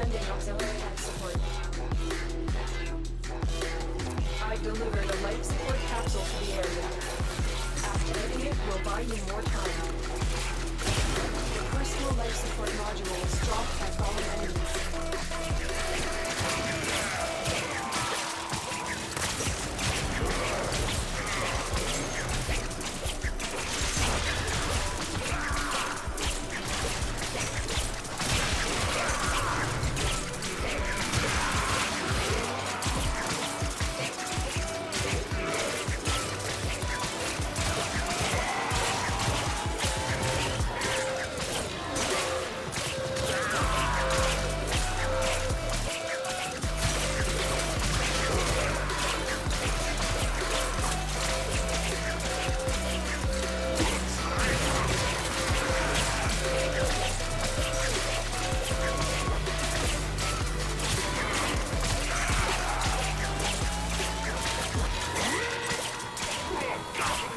Sending auxiliary life support. I delivered a life support capsule to the area. Activating it will buy you more time. Your personal life support module is dropped by fallen enemies.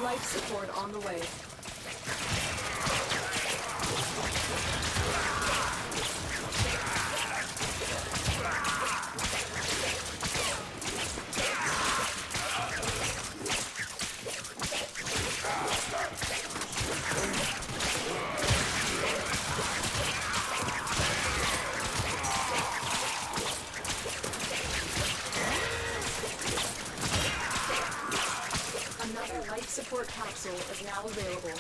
Life support on the way. Another life support capsule is now available.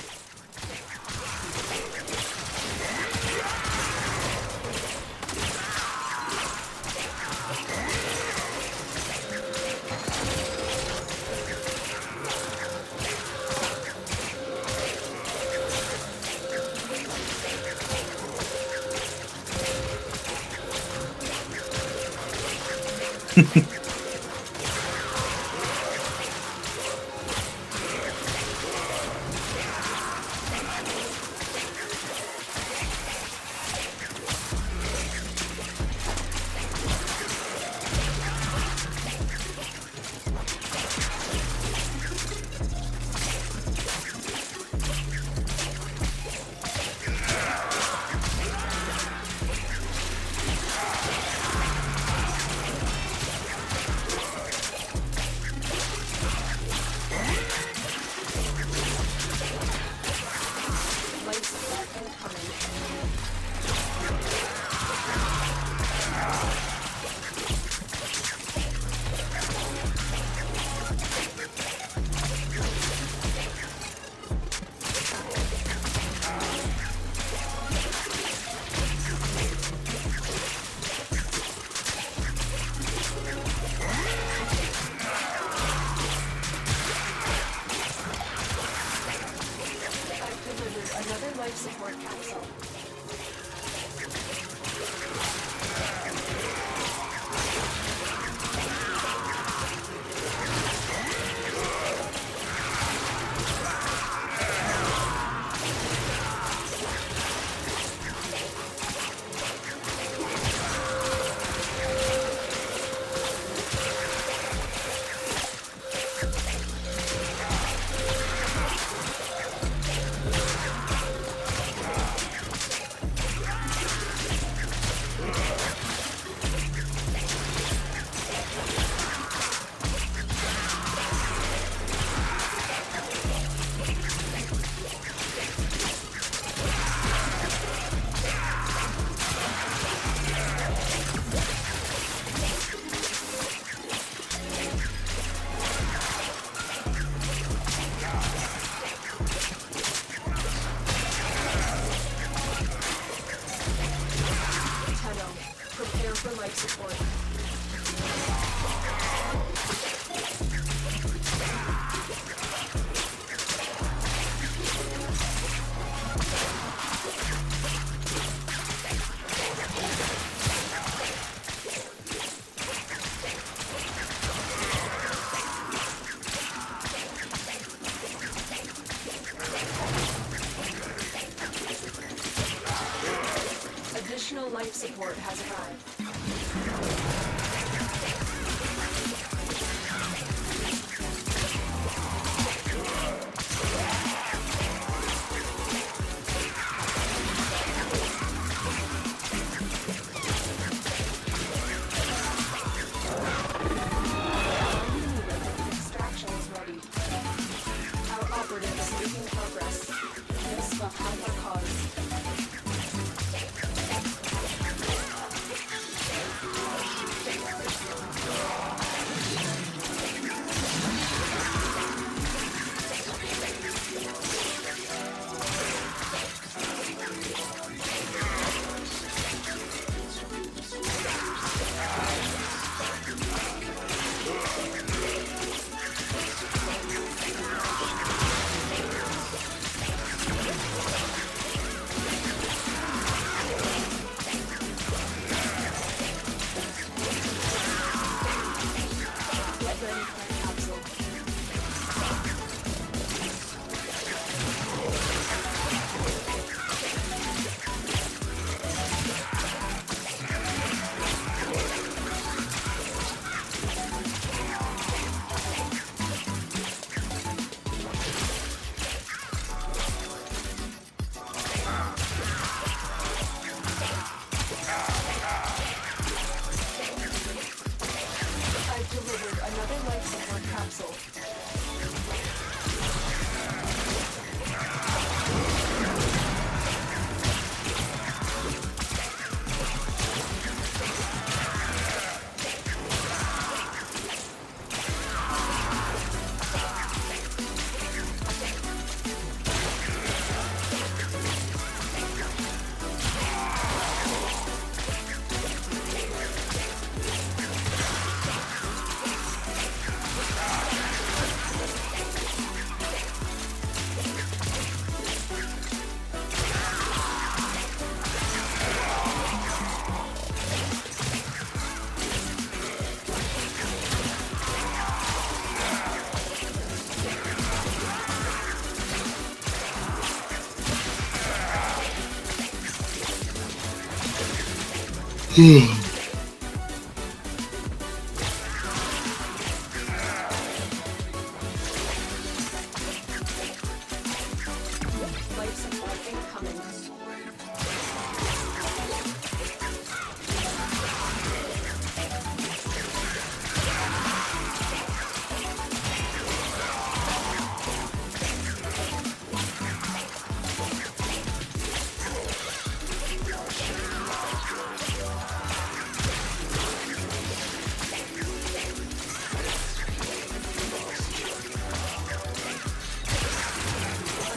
Another life support capsule. Prepare for life support. Additional life support has arrived. Life support incoming.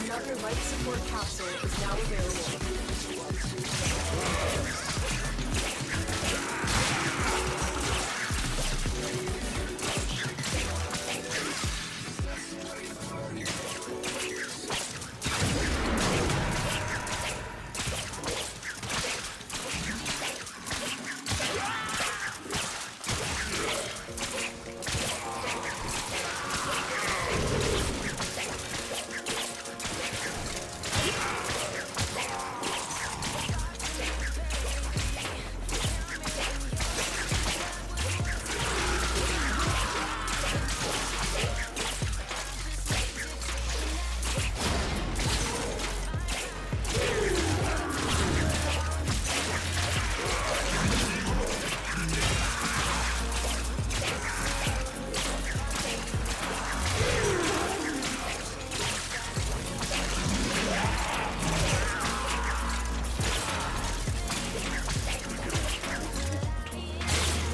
Another life support capsule is now available.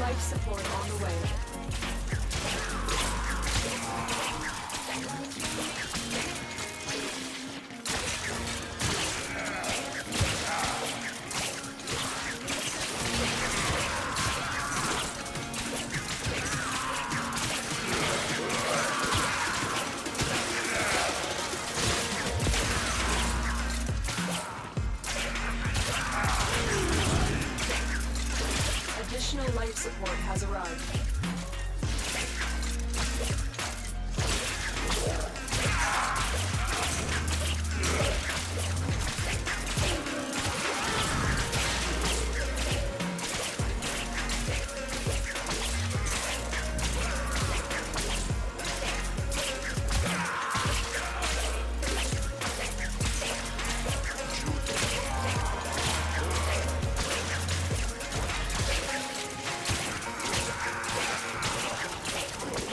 Life support on the way. Additional life support has arrived.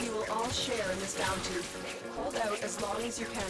We will all share in this bounty. Hold out as long as you can.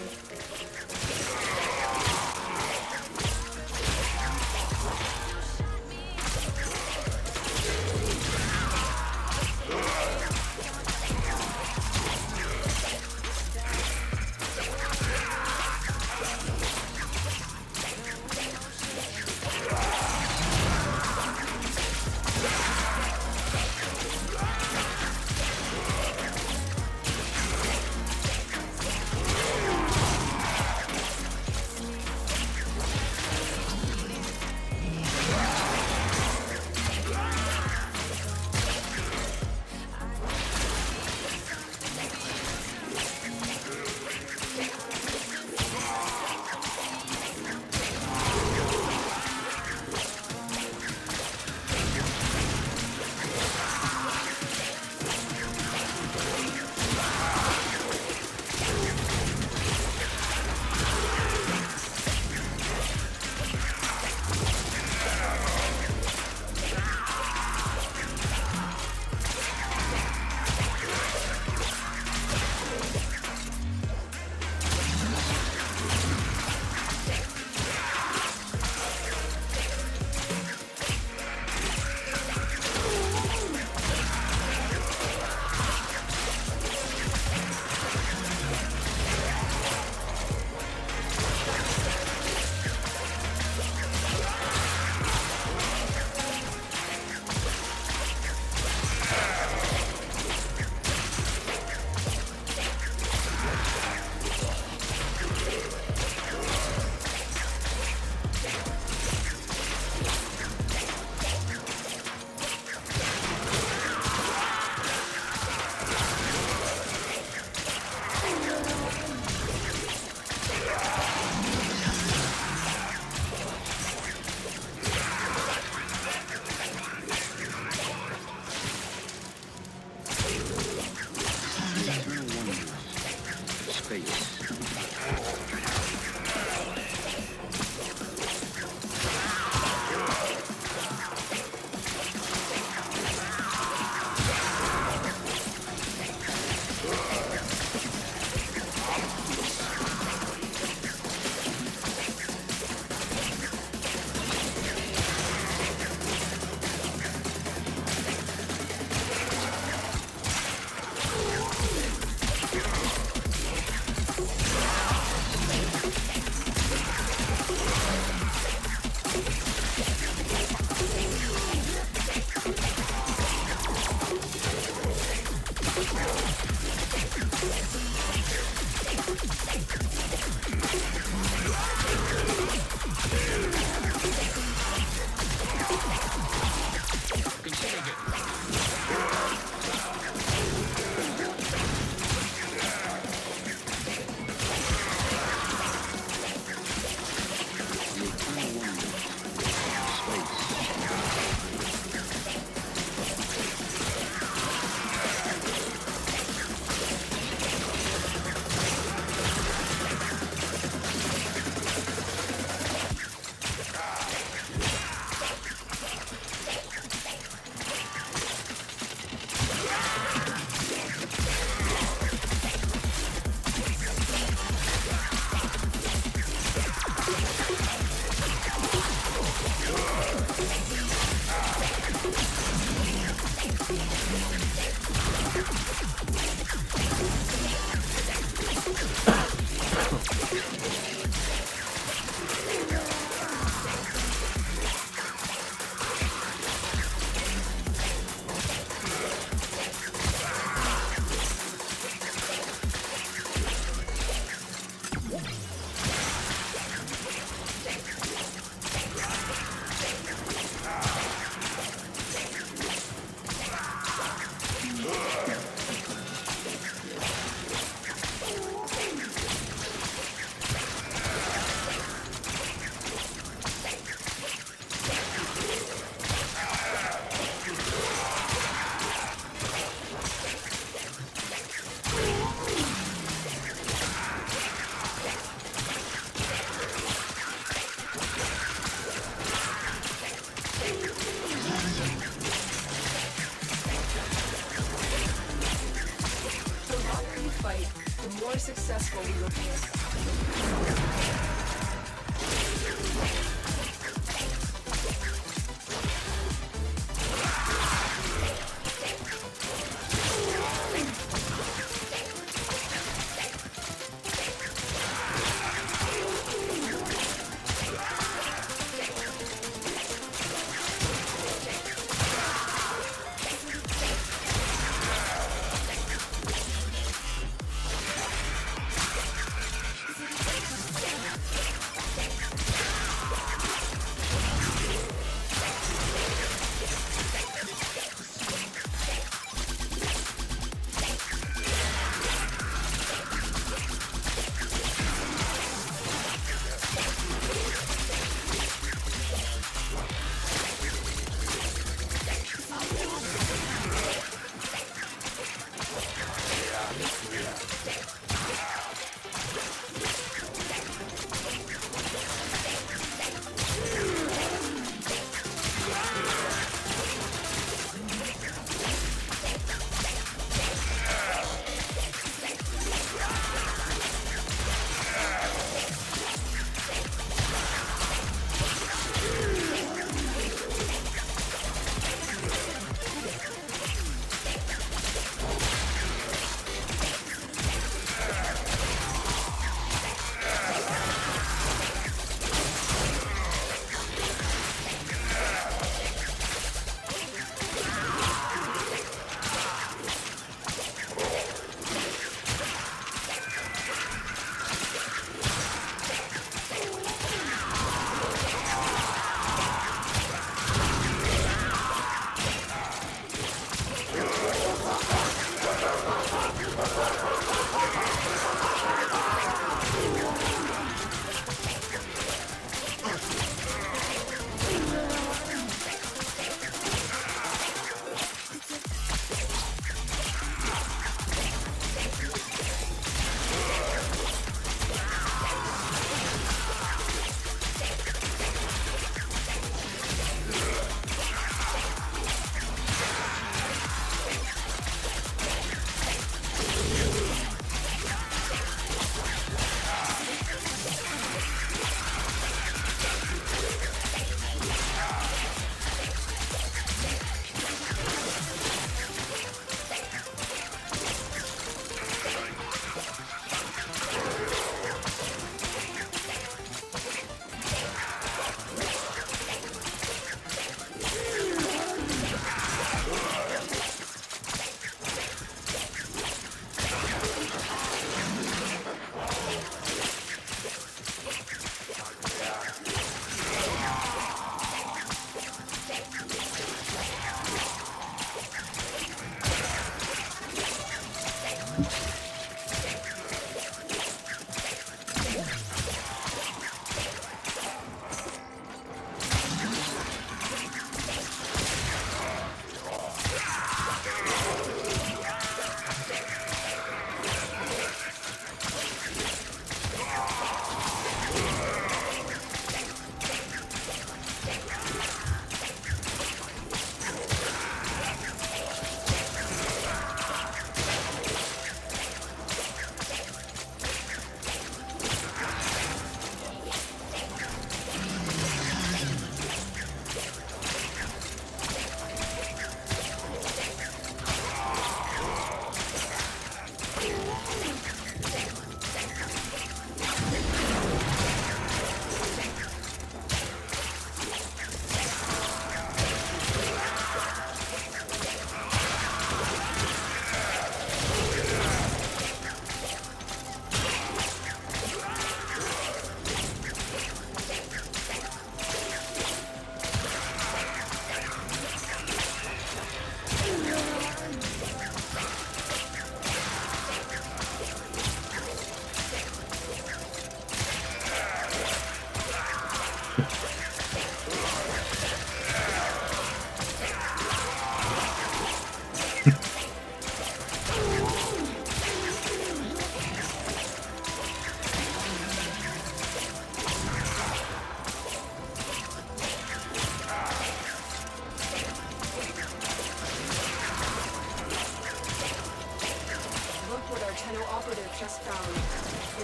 are successful, we repeat.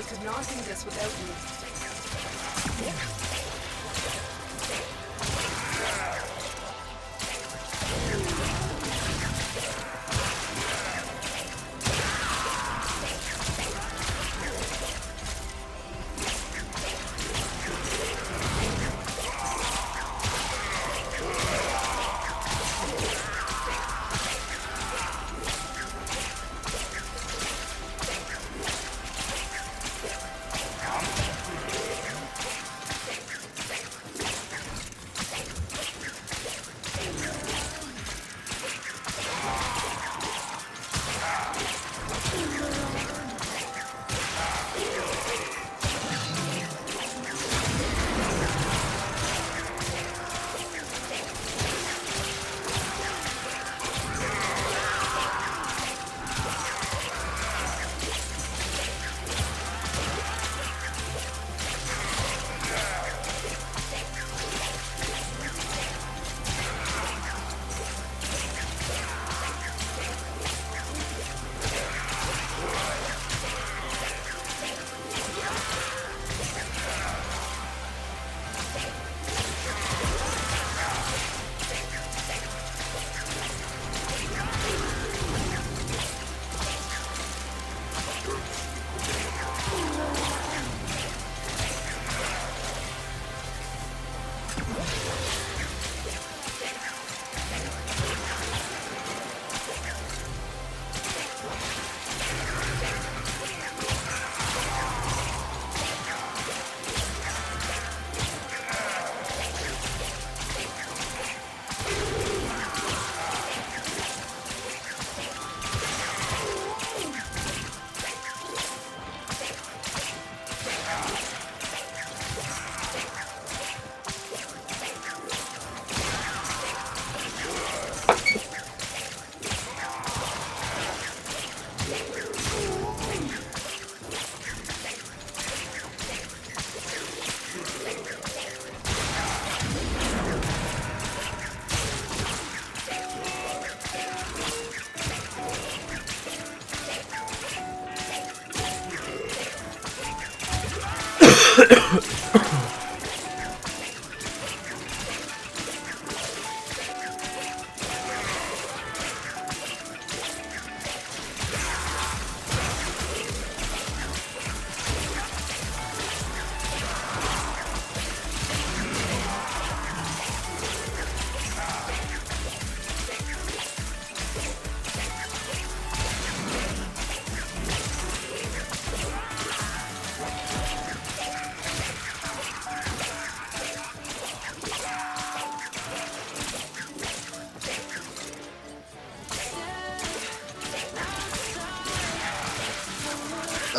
They could not do this without you.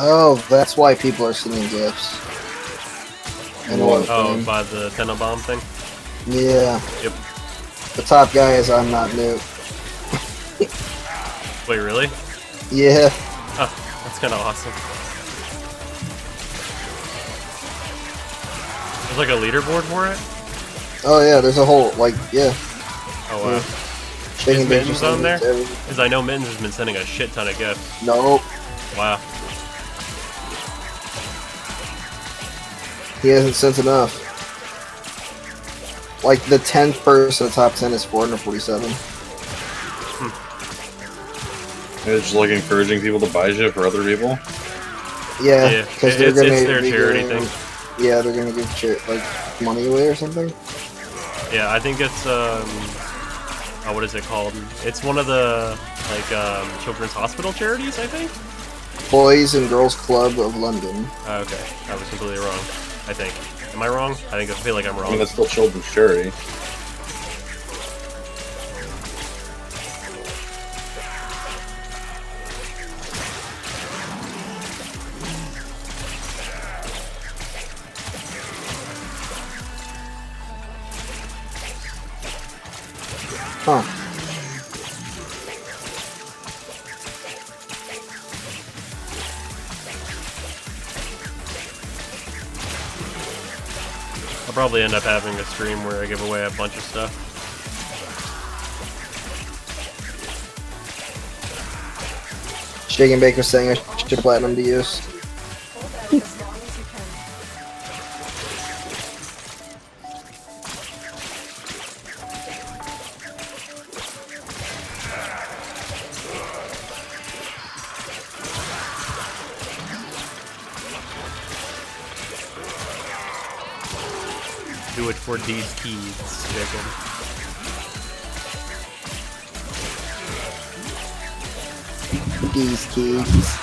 Oh, that's why people are sending gifts. And Oh, by the Tenobomb thing? Yeah. Yep. The top guy is I'm not new. Wait, really? Yeah. Oh, that's kind of awesome. There's like a leaderboard for it? Oh yeah, there's a whole, like, yeah. Oh wow. Yeah. Is Mittens on there? Because I know Mittens has been sending a shit ton of gifts. Nope. Wow. He hasn't sent enough. Like, the 10th person in the top 10 is 447. It's just like encouraging people to buy shit for other people? Yeah, because it's their charity thing. Yeah, they're gonna give like money away or something. Yeah, I think it's what is it called? It's one of the like children's hospital charities, I think. Boys and Girls Club of London. Okay, I was completely wrong. I think. Am I wrong? I feel like I'm wrong. I mean, that's still children's charity. Huh. I'll probably end up having a stream where I give away a bunch of stuff. Shake and Baker saying I should platinum to use. Do it for these keys, chicken. These keys.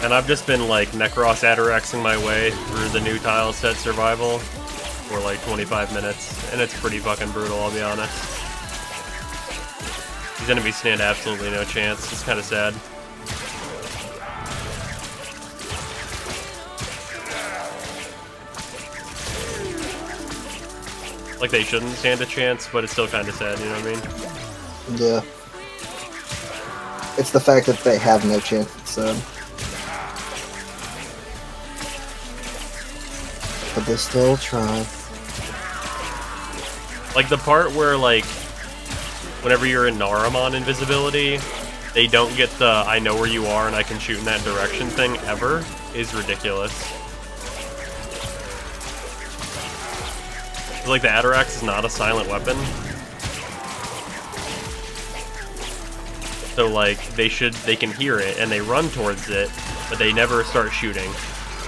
And I've just been like Necros Adirexing my way through the new tile set survival for like 25 minutes, and it's pretty fucking brutal, I'll be honest. These enemies stand absolutely no chance. It's kind of sad. Like they shouldn't stand a chance, but it's still kind of sad, you know what I mean? Yeah. It's the fact that they have no chance, so. But they still try. Like the part where like, whenever you're in Naramon invisibility, they don't get the I know where you are and I can shoot in that direction thing ever is ridiculous. Like the Atarax is not a silent weapon. So like they can hear it and they run towards it, but they never start shooting.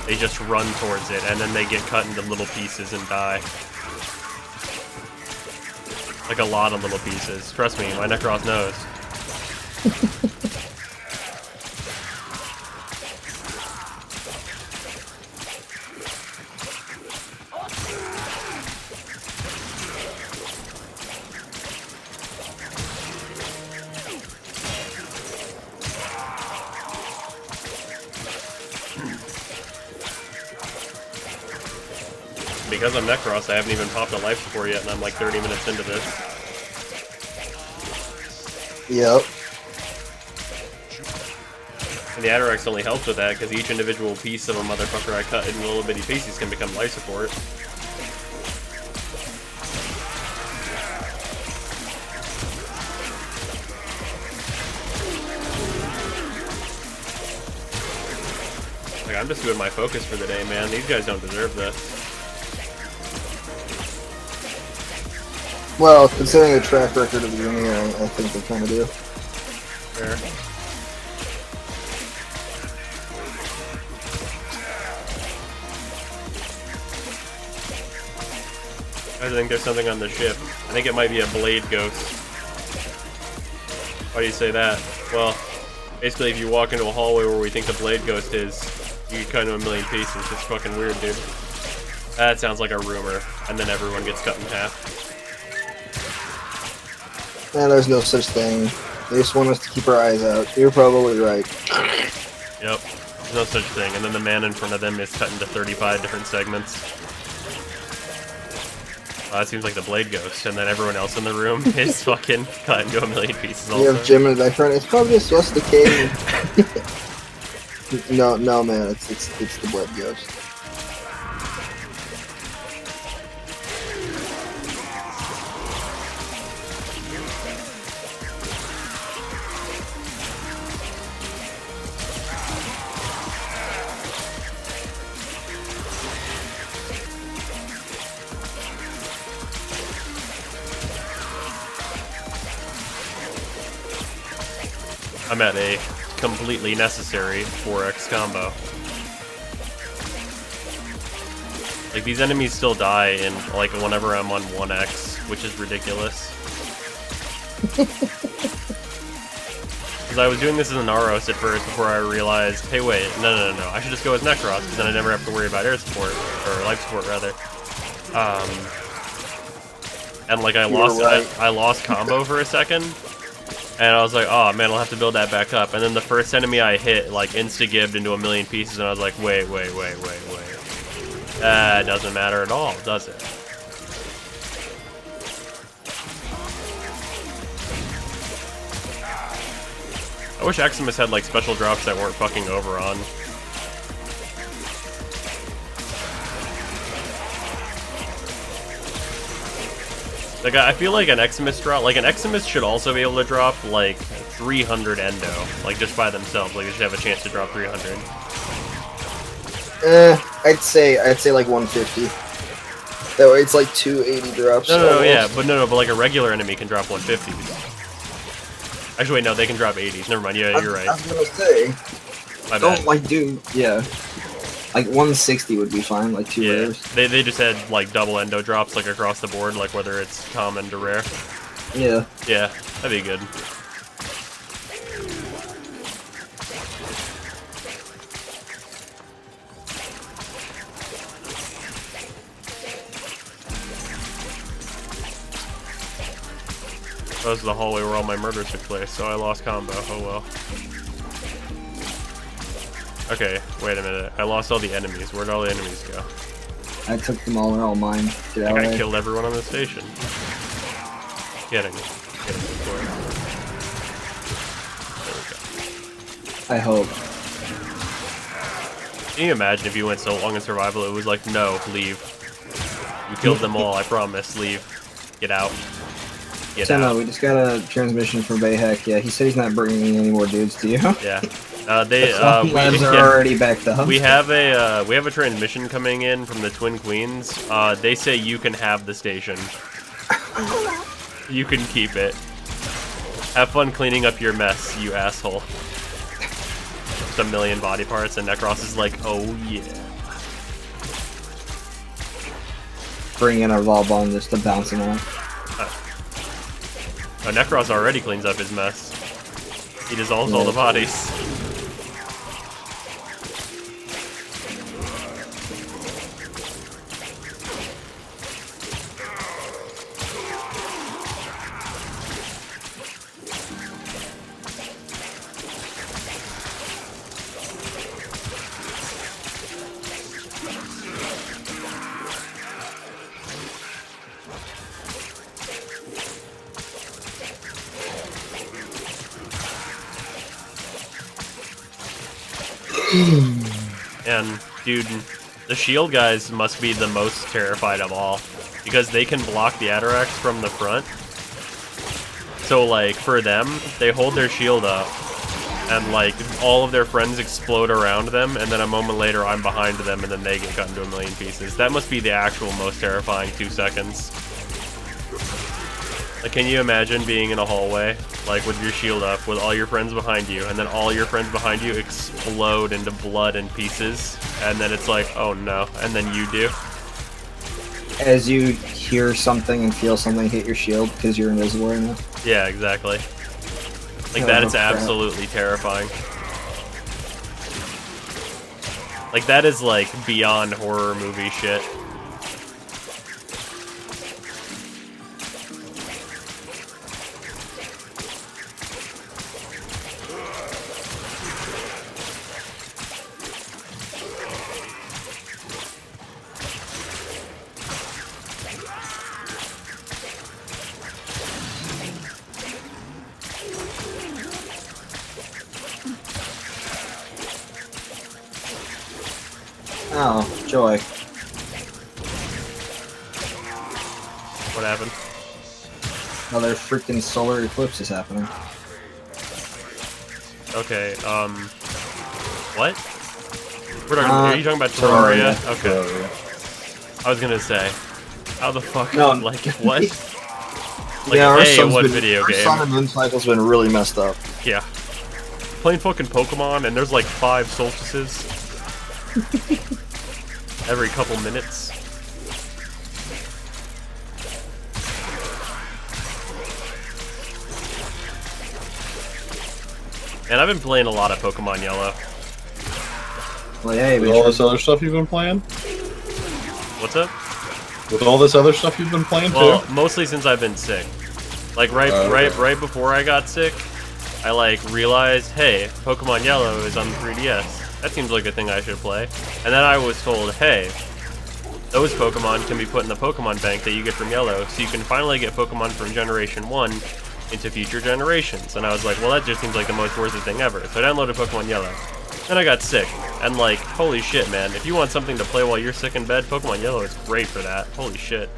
They just run towards it and then they get cut into little pieces and die. Like a lot of little pieces. Trust me, my Necros knows. Because I'm Necros, I haven't even popped a life support yet, and I'm like 30 minutes into this. Yep. And the Atarax only helps with that, because each individual piece of a motherfucker I cut in little bitty pieces can become life support. Like, I'm just doing my focus for the day, man. These guys don't deserve this. Well, considering the track record of the Uni, I think they kind of do. Fair. I think there's something on the ship. I think it might be a blade ghost. Why do you say that? Well, basically if you walk into a hallway where we think the blade ghost is, you get cut into a million pieces. It's fucking weird, dude. That sounds like a rumor, and then everyone gets cut in half. And there's no such thing. They just want us to keep our eyes out. You're probably right. Yep, there's no such thing. And then the man in front of them is cut into 35 different segments. That seems like the blade ghost, and then everyone else in the room is fucking cut into a million pieces also. You have Jim in the background. It's probably just us, the king. No, man, it's the blood ghost. I'm at a completely necessary 4x combo. Like, these enemies still die in, like, whenever I'm on 1x, which is ridiculous. Because I was doing this as an Naros at first before I realized, hey wait, no, I should just go as Necros, because then I never have to worry about air support, or life support rather. And like I lost combo for a second, and I was like, oh man, I'll have to build that back up. And then the first enemy I hit, like, insta-gibbed into a million pieces, and I was like, wait. That doesn't matter at all, does it? I wish Eximus had, like, special drops that weren't fucking Overon. Like, I feel like an Eximus drop, like, an Eximus should also be able to drop, like, 300 Endo, like, just by themselves. Like, they should have a chance to drop 300. I'd say like 150. That way it's like 280 drops. No, yeah, but like a regular enemy can drop 150. Actually, wait, no, they can drop 80s. Never mind. Yeah, you're I right. was gonna say, My don't bad. like do yeah, like 160 would be fine, like 2 Yeah, rares. they just had like double endo drops like across the board, like whether it's common to rare. Yeah. Yeah, that'd be good. That was the hallway where all my murders took place, so I lost combo. Oh well. Okay, wait a minute. I lost all the enemies. Where'd all the enemies go? I took them all, they're all mine. Get I out think of I there. killed everyone on the station. Kidding. Kidding, of course. There we go. I hope. Can you imagine if you went so long in survival, it was like, no, leave. You killed them all, I promise, leave. Get out. Get So no, out. we just got a transmission from Bayheck. Yeah, he said he's not bringing any more dudes to you. Yeah. Labs are yeah. already backed up. We have a transmission coming in from the Twin Queens. They say you can have the station. You can keep it. Have fun cleaning up your mess, you asshole. Just a million body parts, and Necros is like, oh yeah. Bring in our Volbon just to bounce him out. Oh, Necros already cleans up his mess. He dissolves all the bodies. And, dude, the shield guys must be the most terrified of all, because they can block the Atarax from the front. So, like, for them, they hold their shield up, and, like, all of their friends explode around them, and then a moment later I'm behind them, and then they get cut into a million pieces. That must be the actual most terrifying 2 seconds. Like, can you imagine being in a hallway, like, with your shield up, with all your friends behind you, and then all your friends behind you explode into blood and pieces, and then it's like, oh no, and then you do? As you hear something and feel something hit your shield because you're invisible right now. Yeah, exactly. Like, Oh, that is crap. absolutely terrifying. Like, that is, like, beyond horror movie shit. Oh, joy. What happened? Another freaking solar eclipse is happening. Okay, what? We're talking, are you talking about Terraria? Terraria. Okay. I was gonna say, how the fuck, No. like, what? Like, Yeah, our hey, son's what been, video our game? son and moon cycle's been really messed up. Yeah. Playing fucking Pokemon, and there's like 5 solstices. Every couple minutes. And I've been playing a lot of Pokemon Yellow. Well, hey, With all this other stuff you've been playing? What's up? With all this other stuff you've been playing Well, too? mostly since I've been sick. Like Okay. right before I got sick, I like realized, hey, Pokemon Yellow is on the 3DS. That seems like a thing I should play. And then I was told, hey, those Pokemon can be put in the Pokemon Bank that you get from Yellow, so you can finally get Pokemon from Generation 1 into future generations. And I was like, well, that just seems like the most worth it thing ever. So I downloaded Pokemon Yellow. Then I got sick. And like, holy shit, man. If you want something to play while you're sick in bed, Pokemon Yellow is great for that. Holy shit.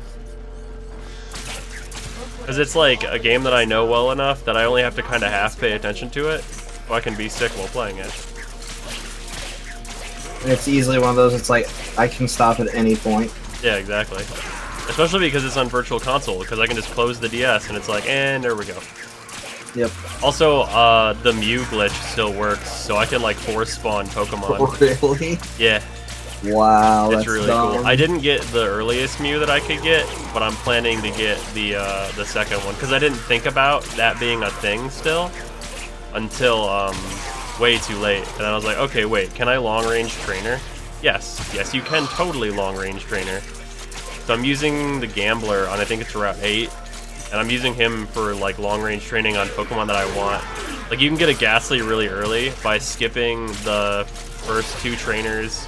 Because it's like a game that I know well enough that I only have to kind of half pay attention to it, so I can be sick while playing it. And it's easily one of those, it's like, I can stop at any point. Yeah, exactly. Especially because it's on Virtual Console, because I can just close the DS and it's like, and there we go. Yep. Also, the Mew glitch still works, so I can like force spawn Pokemon. Really? Yeah, Wow, it's that's really dumb. cool. I didn't get the earliest Mew that I could get, but I'm planning to get the second one because I didn't think about that being a thing still until way too late. And I was like, okay, wait, can I long range trainer? Yes, you can totally long range trainer. So I'm using the Gambler on, I think it's Route 8, and I'm using him for like long range training on Pokemon that I want. Like you can get a Ghastly really early by skipping the first 2 trainers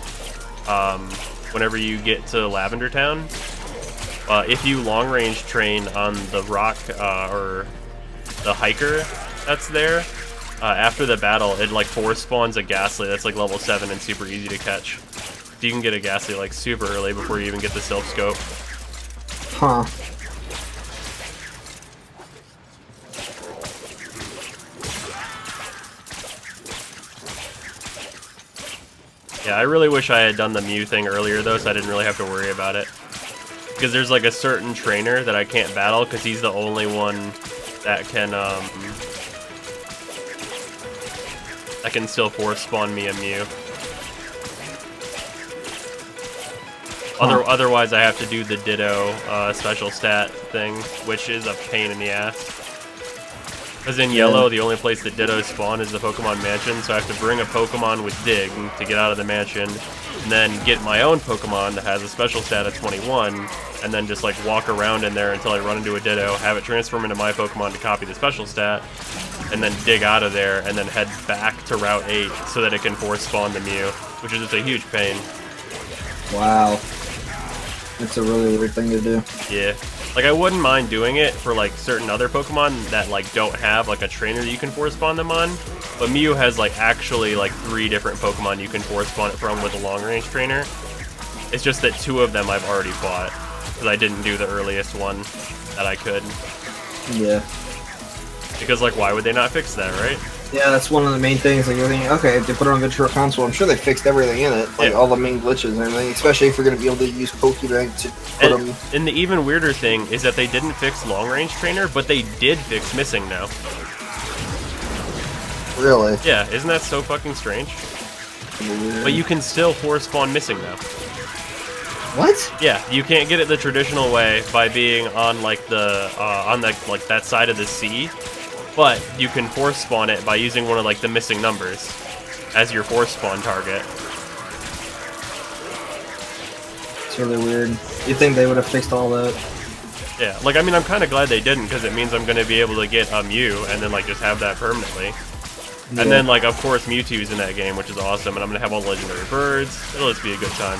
whenever you get to Lavender Town. If you long range train on the rock or the hiker that's there, after the battle, it like force spawns a Ghastly that's like level 7 and super easy to catch. So you can get a Ghastly like super early before you even get the Silph Scope. Huh. Yeah, I really wish I had done the Mew thing earlier though, so I didn't really have to worry about it. Because there's like a certain trainer that I can't battle because he's the only one that can still force spawn me a Mew. Otherwise, I have to do the Ditto special stat thing, which is a pain in the ass. Because in Yellow, the only place that Dittos spawn is the Pokemon Mansion, so I have to bring a Pokemon with Dig to get out of the mansion, and then get my own Pokemon that has a special stat of 21, and then just like walk around in there until I run into a Ditto, have it transform into my Pokemon to copy the special stat, and then dig out of there, and then head back to Route 8 so that it can force spawn the Mew, which is just a huge pain. Wow. That's a really weird thing to do. Yeah. Like, I wouldn't mind doing it for, like, certain other Pokemon that, like, don't have, like, a trainer that you can force spawn them on. But Mew has, like, actually, like, 3 different Pokemon you can force spawn it from with a long-range trainer. It's just that 2 of them I've already fought, because I didn't do the earliest one that I could. Yeah. Because, like, why would they not fix that, right? Yeah, that's one of the main things. Like, you're thinking, okay, if they put it on Virtual Console, I'm sure they fixed everything in it. Like, all the main glitches and everything, especially if you're going to be able to use Pokébank to put them... And the even weirder thing is that they didn't fix long-range trainer, but they did fix missing now. Really? Yeah, isn't that so fucking strange? Weird. But you can still force spawn missing now. What? Yeah, you can't get it the traditional way by being on like the like that side of the sea, but you can force spawn it by using one of like the missing numbers as your force spawn target. It's really weird. You'd think they would have fixed all that. Yeah, like I mean, I'm kind of glad they didn't because it means I'm going to be able to get a Mew and then like just have that permanently. Yeah. And then like of course Mewtwo's in that game, which is awesome, and I'm going to have all the legendary birds. It'll just be a good time.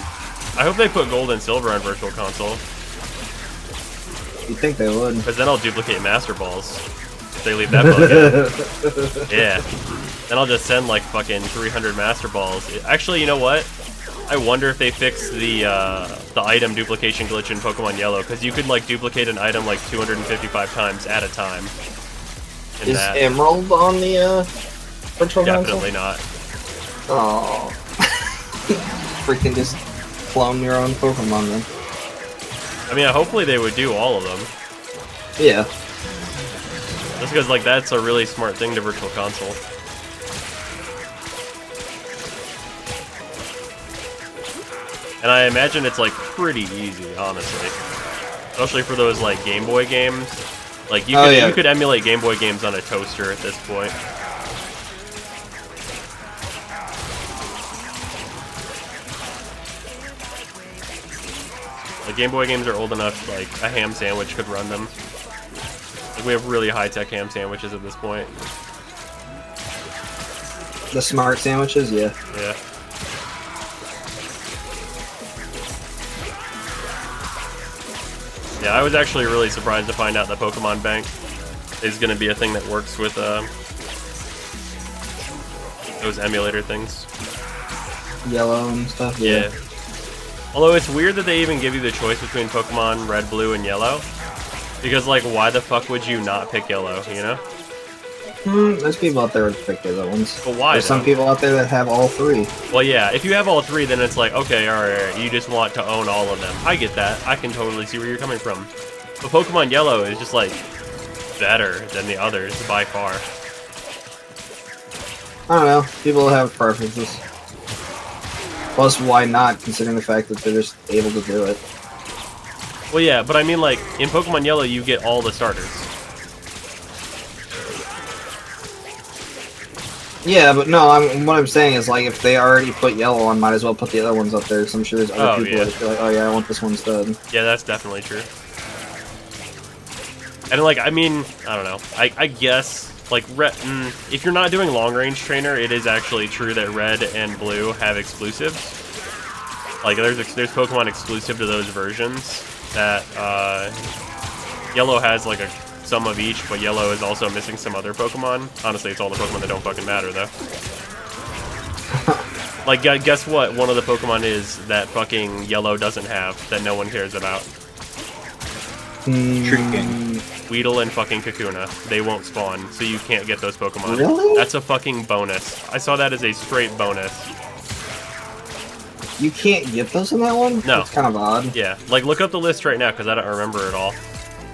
I hope they put Gold and Silver on Virtual Console. You'd think they would. Because then I'll duplicate Master Balls. If they leave that bug in. Yeah. Then I'll just send like fucking 300 Master Balls. Actually, you know what? I wonder if they fix the item duplication glitch in Pokemon Yellow, because you could like duplicate an item like 255 times at a time. Is Emerald on the Virtual Console? Definitely not. Oh. Freaking just clone your own Pokemon then. I mean, hopefully they would do all of them. Yeah. Just because like that's a really smart thing to Virtual Console. And I imagine it's like pretty easy, honestly. Especially for those like Game Boy games. Like you could emulate Game Boy games on a toaster at this point. Like Game Boy games are old enough like a ham sandwich could run them. Like we have really high-tech ham sandwiches at this point. The smart sandwiches, yeah. Yeah. Yeah, I was actually really surprised to find out that Pokemon Bank is going to be a thing that works with those emulator things. Yellow and stuff. Yeah. Although it's weird that they even give you the choice between Pokemon Red, Blue, and Yellow. Because, like, why the fuck would you not pick Yellow, you know? There's people out there that pick the other ones. But why, There's some people out there that have all 3. Well, yeah, if you have all 3, then it's like, okay, alright, you just want to own all of them. I get that. I can totally see where you're coming from. But Pokemon Yellow is just like, better than the others by far. I don't know. People have preferences. Plus, why not, considering the fact that they're just able to do it? Well, yeah, but I mean, like, in Pokemon Yellow, you get all the starters. Yeah, but no, what I'm saying is, like, if they already put Yellow on, might as well put the other ones up there, because I'm sure there's other people that feel like, oh yeah, I want this one instead. Yeah, that's definitely true. And, like, I mean, I don't know. I guess, like, if you're not doing long-range trainer, it is actually true that Red and Blue have exclusives. Like, there's Pokemon exclusive to those versions that, Yellow has, like, some of each, but Yellow is also missing some other Pokemon. Honestly, it's all the Pokemon that don't fucking matter, though. Like, guess what one of the Pokemon is that fucking Yellow doesn't have, that no one cares about? Shrieking. Weedle and fucking Kakuna. They won't spawn, so you can't get those Pokemon. Really? That's a fucking bonus. I saw that as a straight bonus. You can't get those in that one? No. That's kind of odd. Yeah, like, look up the list right now, because I don't remember it all.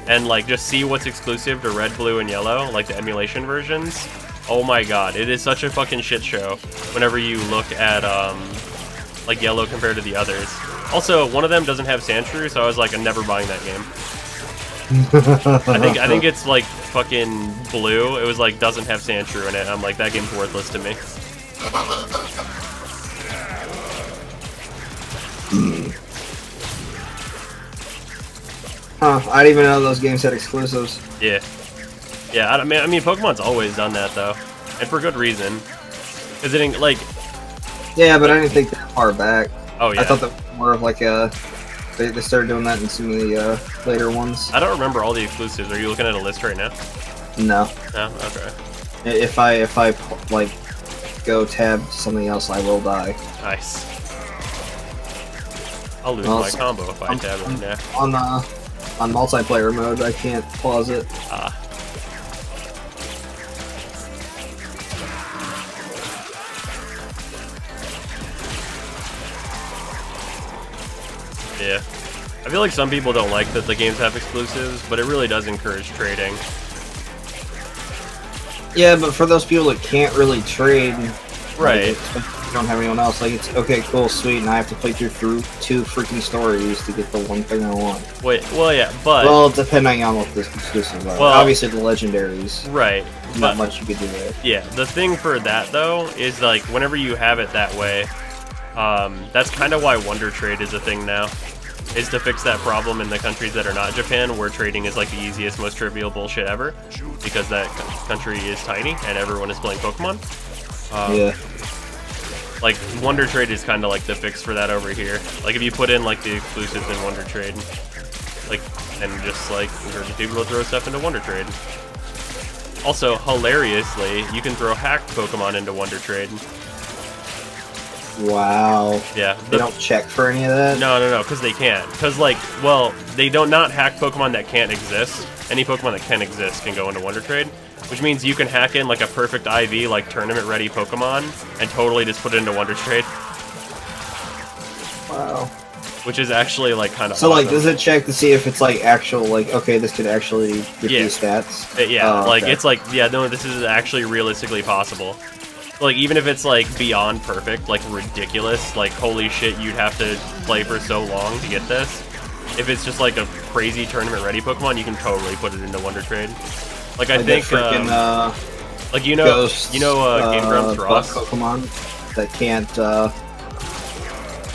And, like, just see what's exclusive to Red, Blue, and Yellow, like the emulation versions. Oh my god, it is such a fucking shit show whenever you look at, like, Yellow compared to the others. Also, one of them doesn't have Sandshrew, so I was like, I'm never buying that game. I think it's, like, fucking Blue. It was, like, doesn't have Sandshrew in it. I'm like, that game's worthless to me. Huh, I didn't even know those games had exclusives. Yeah. Yeah, I mean, Pokemon's always done that, though. And for good reason. Because it didn't, like... Yeah, but I didn't think that far back. Oh, yeah. I thought that was more of like a... They started doing that in some of the later ones. I don't remember all the exclusives. Are you looking at a list right now? No. No? Okay. If I like, go tab to something else, I will die. Nice. I'll lose my combo if I tab right now. On multiplayer mode, I can't pause it. Ah. Yeah. I feel like some people don't like that the games have exclusives, but it really does encourage trading. Yeah, but for those people that can't really trade, Right. Like, you don't have anyone else, like, it's okay, cool, sweet, and I have to play through 2 freaking stories to get the one thing I want. Wait, well, yeah, but... Well, depending on what the exclusives are. Well, obviously, the legendaries. Right. Not much you could do there. Yeah, the thing for that, though, is, like, whenever you have it that way, that's kind of why Wonder Trade is a thing now. Is to fix that problem in the countries that are not Japan, where trading is, like, the easiest, most trivial bullshit ever. Because that country is tiny, and everyone is playing Pokemon. Yeah. Like, Wonder Trade is kind of like the fix for that over here. Like, if you put in, like, the exclusives in Wonder Trade, like, and just, like, encourage people to throw stuff into Wonder Trade. Also, hilariously, you can throw hacked Pokemon into Wonder Trade. Wow. Yeah. They don't check for any of that? No, because they can't. Because, like, well, they don't not hack Pokemon that can't exist. Any Pokemon that can exist can go into Wonder Trade. Which means you can hack in, like, a perfect IV, like, tournament-ready Pokemon, and totally just put it into Wonder Trade. Wow. Which is actually, like, kind of So, awesome. like, does it check to see if it's, like, actual, like, okay, this could actually get these stats? Yeah, like, okay. it's like, yeah, no, this is actually realistically possible. Like, even if it's, like, beyond perfect, like, ridiculous, like, holy shit, you'd have to play for so long to get this. If it's just, like, a crazy tournament-ready Pokemon, you can totally put it into Wonder Trade. Like, I think, freaking, like, you know, Ghosts, Game Grumps Ross? Pokemon that can't,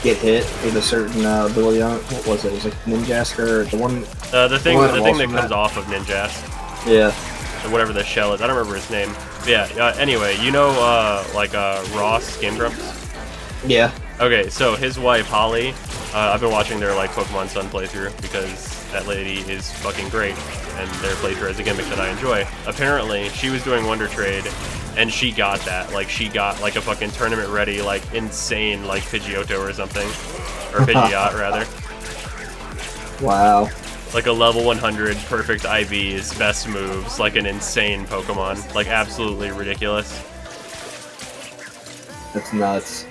get hit with a certain, ability on it. What was it? It was, like, Ninjasker, the one... The thing that comes that. off of Ninjask. Yeah. Or whatever the shell is. I don't remember his name. But yeah, anyway, you know, Ross, Game Grumps? Yeah. Okay, so his wife, Holly, I've been watching their, like, Pokemon Sun playthrough because that lady is fucking great, and their playthrough is a gimmick that I enjoy. Apparently, she was doing Wonder Trade, and she got that. Like, she got, like, a fucking tournament-ready, like, insane, like, Pidgeotto or something. Or Pidgeot, rather. Wow. Like a level 100 perfect IVs, best moves, like an insane Pokemon. Like, absolutely ridiculous. That's nuts.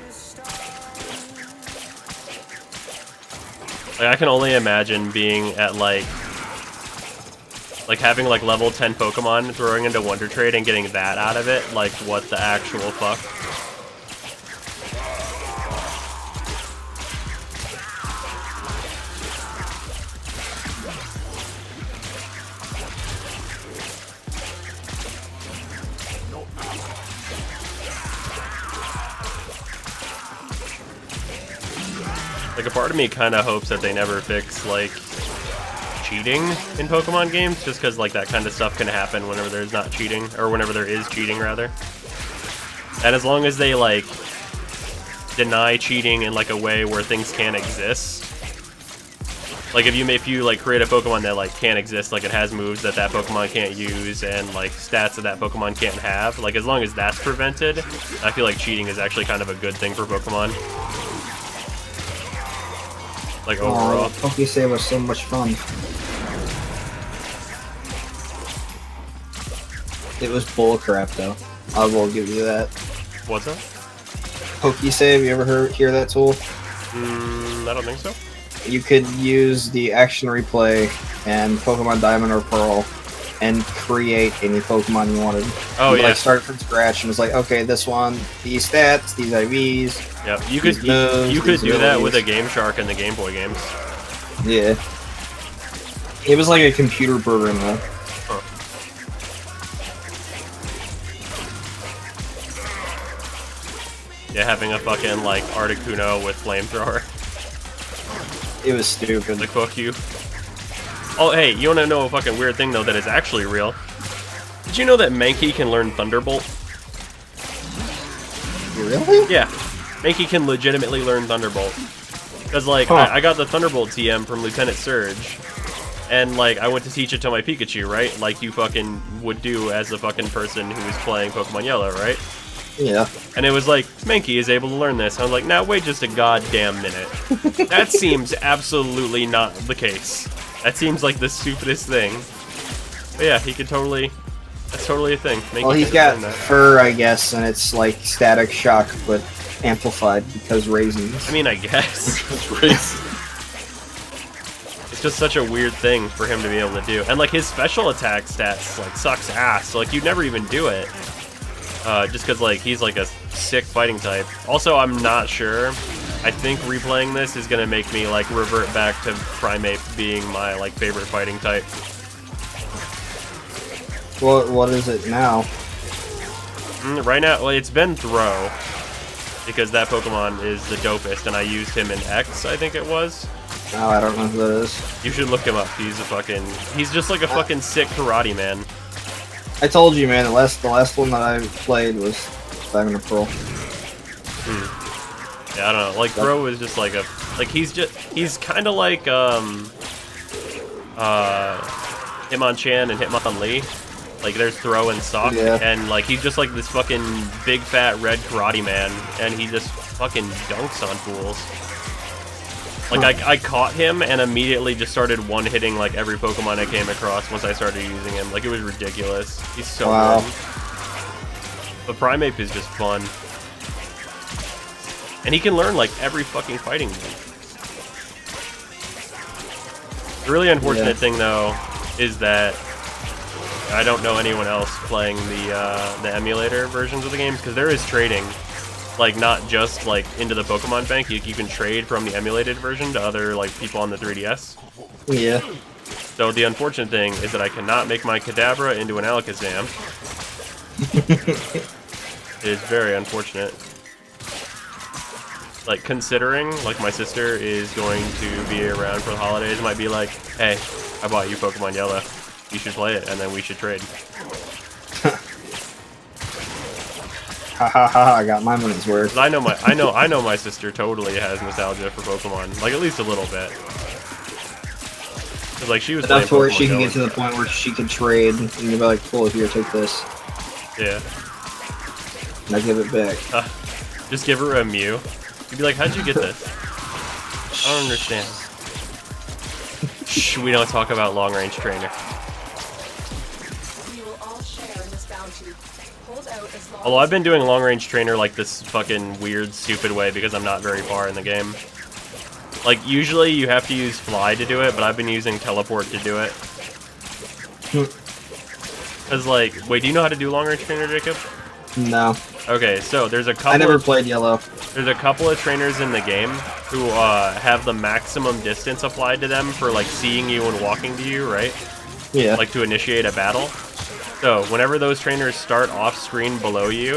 Like, I can only imagine being at, like, Like having like level 10 Pokemon throwing into Wonder Trade and getting that out of it, like what the actual fuck? Like a part of me kind of hopes that they never fix like cheating in Pokemon games, just because like that kind of stuff can happen whenever there's not cheating, or whenever there is cheating rather. And as long as they like deny cheating in like a way where things can't exist, like if you like create a Pokemon that like can't exist, like it has moves that that Pokemon can't use and like stats that that Pokemon can't have, like as long as that's prevented, I feel like cheating is actually kind of a good thing for Pokemon. Like overall. Pokesave was so much fun. It was bullcrap though. I will give you that. What's that? Pokesave, you ever hear that tool? I don't think so. You could use the action replay and Pokemon Diamond or Pearl and create any Pokemon you wanted. Oh, you could, yeah. like start from scratch and was like, okay, this one, these stats, these IVs. Yep, you could do that with a Game Shark in the Game Boy games. Yeah. It was like a computer program though. Huh. Yeah, having a fucking like Articuno with flamethrower. It was stupid. To cook you. Oh, hey, you wanna know a fucking weird thing though that is actually real? Did you know that Mankey can learn Thunderbolt? Really? Yeah, Mankey can legitimately learn Thunderbolt. Because, like, Huh. I got the Thunderbolt TM from Lieutenant Surge, and, like, I went to teach it to my Pikachu, right? Like you fucking would do as a fucking person who was playing Pokemon Yellow, right? Yeah. And it was like, Mankey is able to learn this. I was like, now wait just a goddamn minute. That seems absolutely not the case. That seems like the stupidest thing. But yeah, he could totally... That's totally a thing. Mankey Well, he's can got learn that. fur, I guess, and it's like static shock, but amplified because raisins. I mean, I guess. Race. It's just such a weird thing for him to be able to do. And, like, his special attack stats, like, sucks ass. So, like, you'd never even do it. Just because, like, he's, like, a sick fighting type. Also, I'm not sure. I think replaying this is going to make me, like, revert back to Primeape being my, like, favorite fighting type. What is it now? Right now, well, it's been Throw. Because that Pokemon is the dopest, and I used him in X, I think it was. Oh, I don't know who that is. You should look him up. He's a fucking... He's just like a fucking sick karate man. I told you, man, the last one that I played was Diamond and Pearl. Yeah, I don't know. Like, Throw is just like a... Like, he's kind of like, Hitmonchan and Hitmonlee. Like, there's Throw and Stalk, Yeah. and, like, he's just like this fucking big fat red karate man, and he just fucking dunks on fools. Like, I caught him and immediately just started one-hitting, like, every Pokemon I came across once I started using him. Like, it was ridiculous. He's so Wow. good. But Primeape is just fun. And he can learn, like, every fucking fighting move. The really unfortunate thing, though, is that I don't know anyone else playing the emulator versions of the games, because there is trading. Like, not just, like, into the Pokemon Bank. You can trade from the emulated version to other, like, people on the 3DS. Yeah. So the unfortunate thing is that I cannot make my Kadabra into an Alakazam. It is very unfortunate. Like, considering, like, my sister is going to be around for the holidays, might be like, hey, I bought you Pokemon Yellow. You should play it, and then we should trade. Ha ha ha! I got my money's worth. 'Cause I know my sister totally has nostalgia for Pokemon, like at least a little bit. 'Cause like she was Enough to where playing she Pokemon can Go get to the point where she can trade, and you'll be like, "Cool, here, take this," yeah. and I give it back. Just give her a Mew. You'd be like, how'd you get this? I don't understand. Shh, we don't talk about long range trainer. We will all share in this bounty. Hold out as long Although I've been doing long range trainer like this fucking weird, stupid way because I'm not very far in the game. Like, usually you have to use fly to do it, but I've been using teleport to do it. Because, like, wait, do you know how to do long range trainer, Jacob? No, Okay, so there's a couple. I never played yellow. There's a couple of trainers in the game who have the maximum distance applied to them for like seeing you and walking to you, right? Yeah. Like to initiate a battle. So whenever those trainers start off screen below you,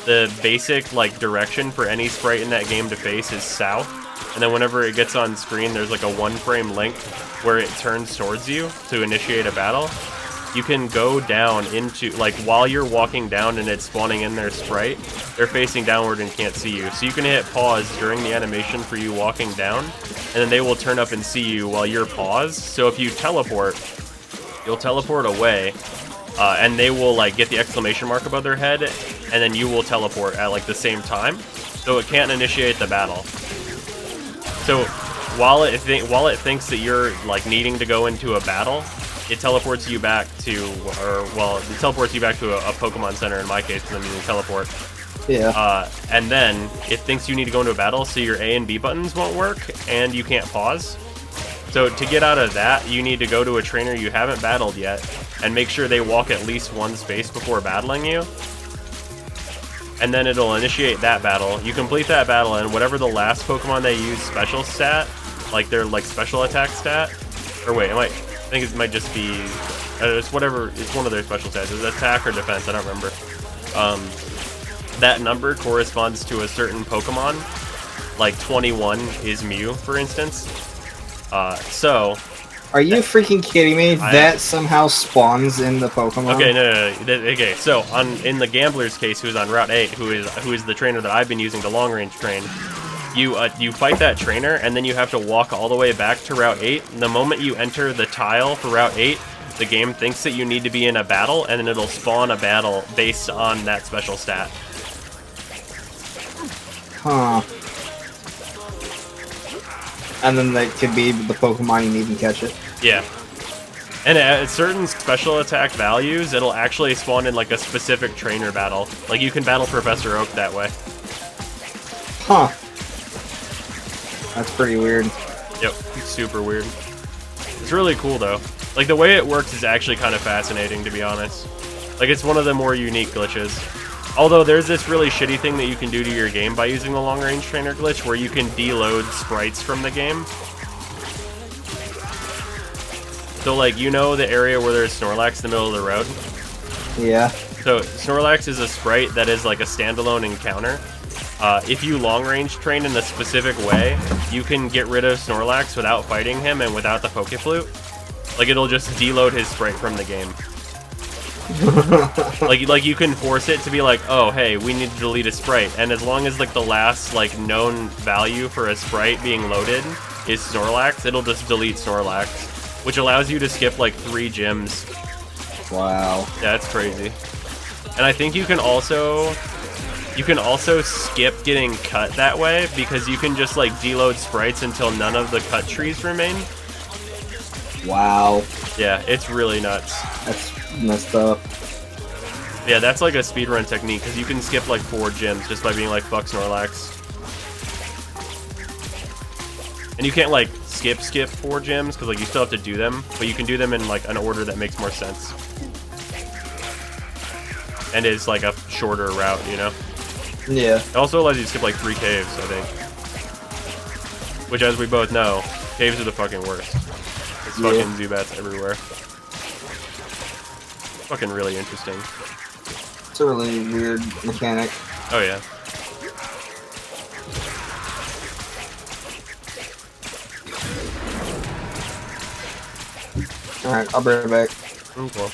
the basic like direction for any sprite in that game to face is south. And then whenever it gets on screen, there's like a 1-frame link where it turns towards you to initiate a battle. You can go down into, like, while you're walking down and it's spawning in their sprite, they're facing downward and can't see you. So you can hit pause during the animation for you walking down, and then they will turn up and see you while you're paused. So if you teleport, you'll teleport away, and they will, like, get the exclamation mark above their head, and then you will teleport at, like, the same time. So it can't initiate the battle. So while it thinks that you're, like, needing to go into a battle, it teleports you back to, it teleports you back to a Pokemon Center in my case, because I'm using teleport. Yeah. And then it thinks you need to go into a battle, so your A and B buttons won't work, and you can't pause. So to get out of that, you need to go to a trainer you haven't battled yet, and make sure they walk at least one space before battling you. And then it'll initiate that battle. You complete that battle, and whatever the last Pokemon they use special stat, like their like special attack stat, or wait, I think it might just be, it's whatever, it's one of their special stats. It's attack or defense, I don't remember. That number corresponds to a certain Pokemon, like 21 is Mew, for instance. So... Are you freaking kidding me? That somehow spawns in the Pokemon? Okay, no. Okay, so in the Gambler's case, who's on Route 8, who is the trainer that I've been using to long-range train, you fight that trainer, and then you have to walk all the way back to Route 8. And the moment you enter the tile for Route 8, the game thinks that you need to be in a battle, and then it'll spawn a battle based on that special stat. Huh. And then that could be the Pokemon you need to catch it. Yeah. And at certain special attack values, it'll actually spawn in like a specific trainer battle. Like you can battle Professor Oak that way. Huh. That's pretty weird. Yep, super weird. It's really cool though. Like the way it works is actually kind of fascinating, to be honest. Like it's one of the more unique glitches. Although there's this really shitty thing that you can do to your game by using the long-range trainer glitch where you can deload sprites from the game. So like, you know the area where there's Snorlax in the middle of the road? Yeah. So Snorlax is a sprite that is like a standalone encounter. If you long-range train in a specific way, you can get rid of Snorlax without fighting him and without the Pokeflute. Like it'll just deload his sprite from the game. like you can force it to be like, oh hey, we need to delete a sprite, and as long as like the last like known value for a sprite being loaded is Snorlax, it'll just delete Snorlax, which allows you to skip like 3 gyms. Wow. Yeah, it's crazy. And I think you can also skip getting cut that way, because you can just like deload sprites until none of the cut trees remain. Wow. Yeah, it's really nuts. That's messed up. Yeah, that's like a speedrun technique, because you can skip like 4 gyms just by being like, fuck Snorlax. And you can't like skip 4 gyms, because like you still have to do them, but you can do them in like an order that makes more sense. And is like a shorter route, you know? Yeah. It also allows you to skip like 3 caves, I think. Which, as we both know, caves are the fucking worst. There's fucking Zubats everywhere. Fucking really interesting. It's a really weird mechanic. Oh yeah. Alright, I'll be right back. Cool.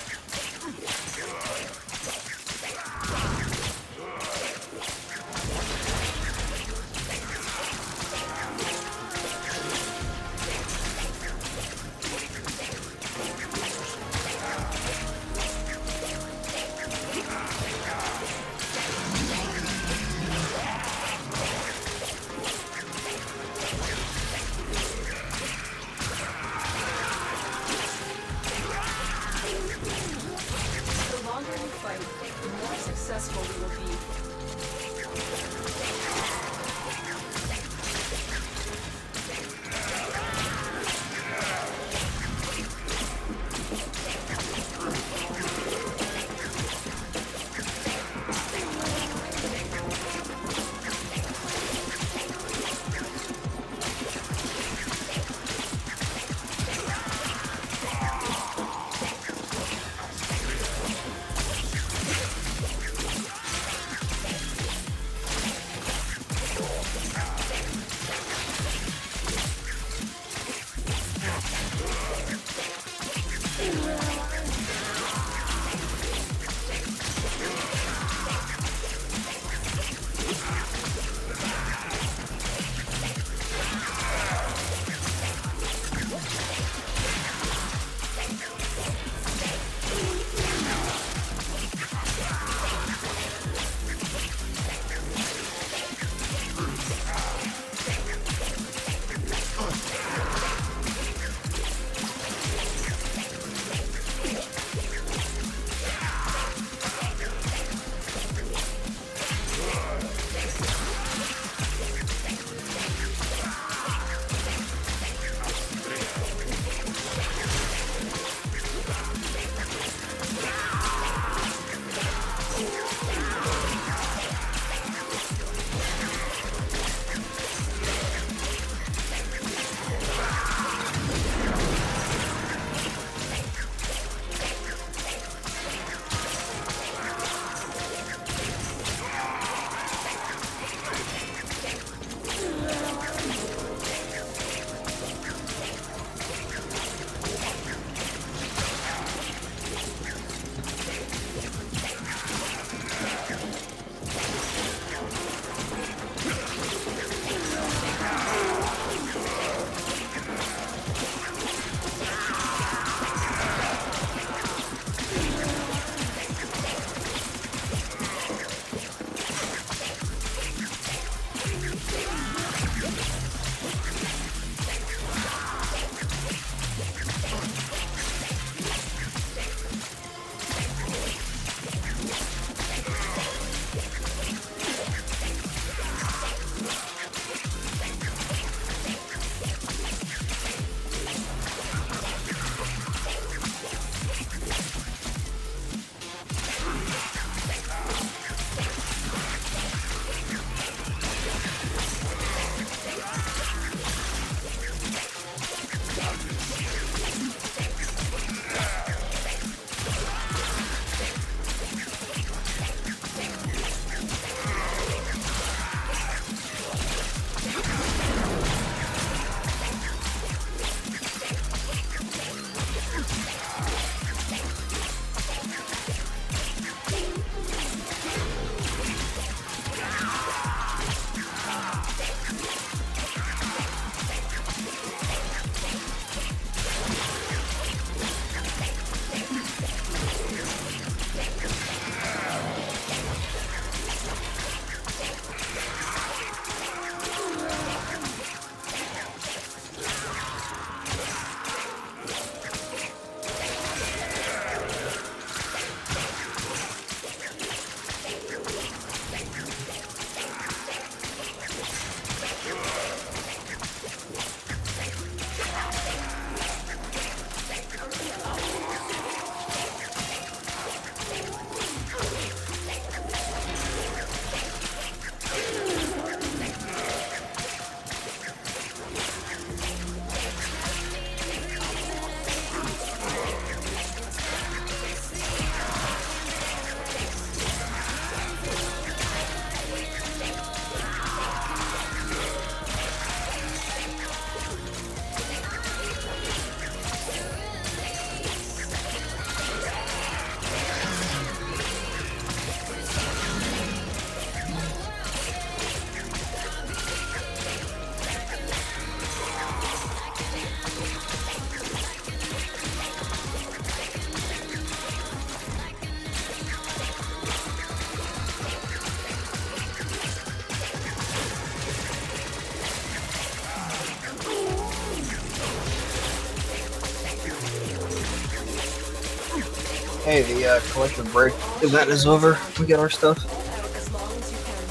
Hey, the collective break event is over. We get our stuff. Out as long as you can.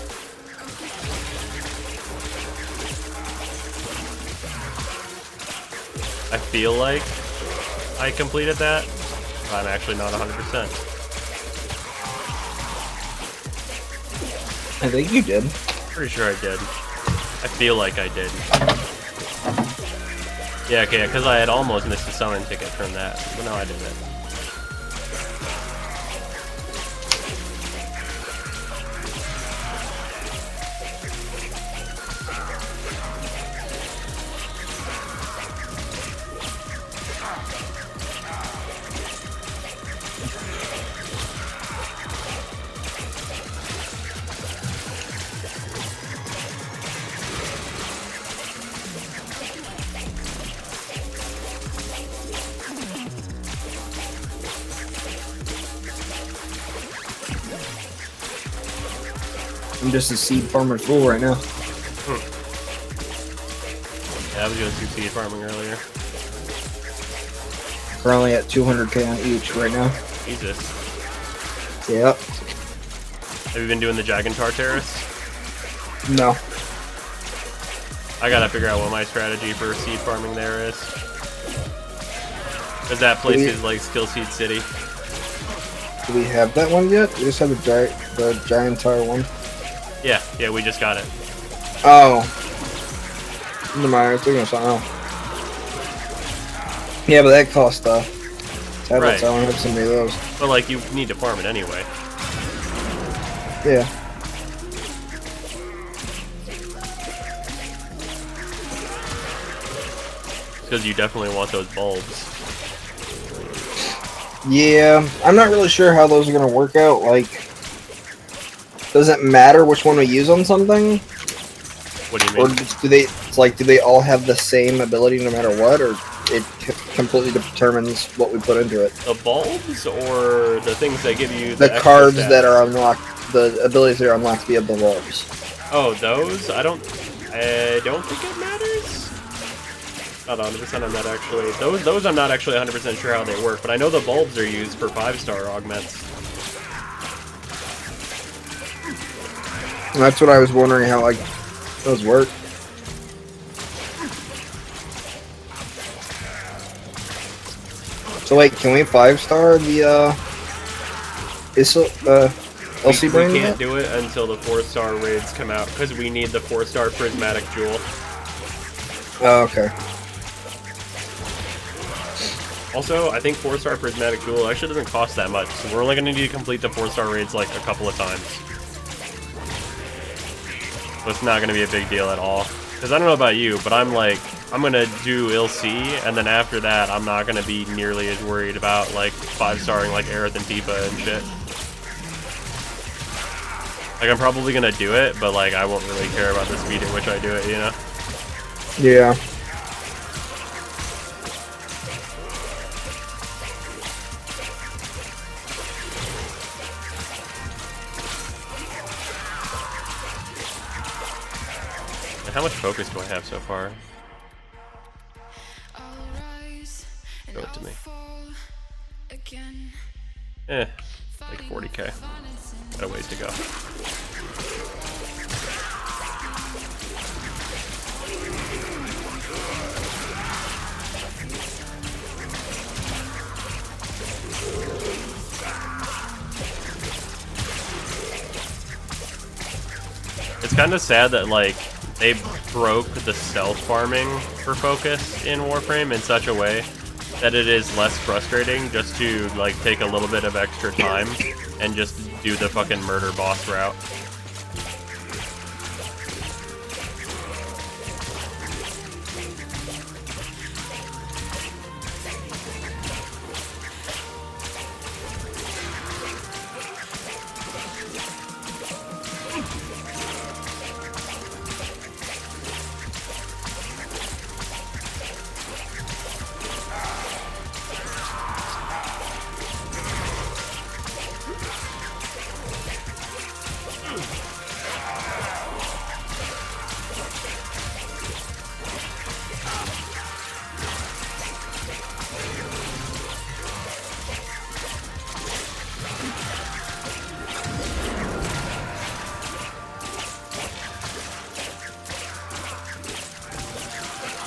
I feel like I completed that, but I'm actually not 100%. I think you did. Pretty sure I did. I feel like I did. Yeah, okay, because I had almost missed a summon ticket from that, but no, I did it. I'm just a seed farmer fool right now. Yeah, I was doing some seed farming earlier. We're only at 200k on each right now. Jesus. Yep. Have you been doing the Jagantar Terrace? No. I gotta figure out what my strategy for seed farming there is. Because that place is like Skill Seed City. Do we have that one yet? We just have the giant tire one. Yeah, we just got it. Oh. Never mind, I was thinking of something else. Yeah, but that costs tablets. Right. I don't have so many of those. But like, you need to farm it anyway. Yeah. Because you definitely want those bulbs. Yeah, I'm not really sure how those are gonna work out. Like, does it matter which one we use on something? What do you Or mean? do they all have the same ability no matter what, or it completely determines what we put into it? The bulbs or the things that give you The extra cards stats? that are unlocked, the abilities that are unlocked via the bulbs. Oh, those? I don't think it matters. Not 100% on that actually. Those I'm not actually 100% sure how they work, but I know the bulbs are used for 5-star augments. And that's what I was wondering how like those work. So wait, can we 5-star the LC brain? We can't do it until the 4-star raids come out because we need the 4-star prismatic jewel. Oh, okay. Also, I think 4-star prismatic jewel actually doesn't cost that much, so we're only going to need to complete the 4-star raids like a couple of times. So it's not going to be a big deal at all. Because I don't know about you, but I'm like, I'm going to do LC, and then after that, I'm not going to be nearly as worried about like 5-starring like Aerith and Tifa and shit. Like, I'm probably going to do it, but like, I won't really care about the speed at which I do it, you know? Yeah. How much focus do I have so far? Show it to me. Like 40k. Got a ways to go. It's kind of sad that like they broke the stealth farming for focus in Warframe in such a way that it is less frustrating just to like take a little bit of extra time and just do the fucking murder boss route.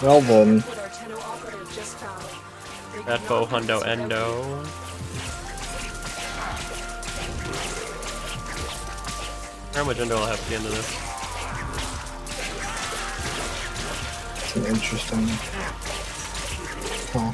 Well then. What our Tenno operative just found. They That could bow not do hundo this without endo. How much endo I'll have at the end of this? It's an interesting. Huh.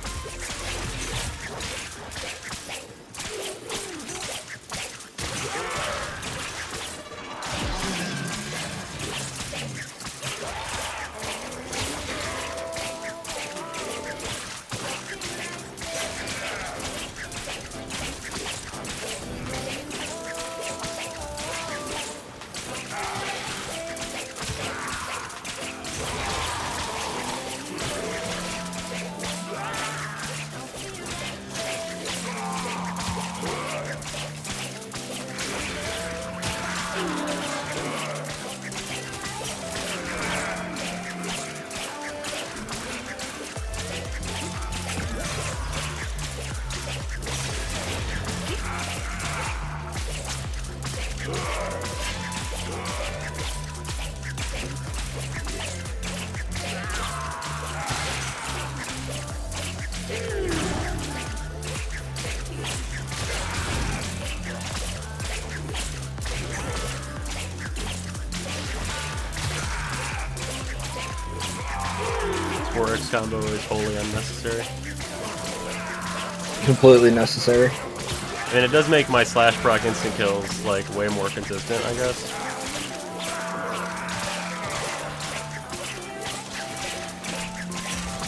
Forex combo is wholly unnecessary. Completely necessary. I mean, it does make my slash proc instant kills like way more consistent, I guess.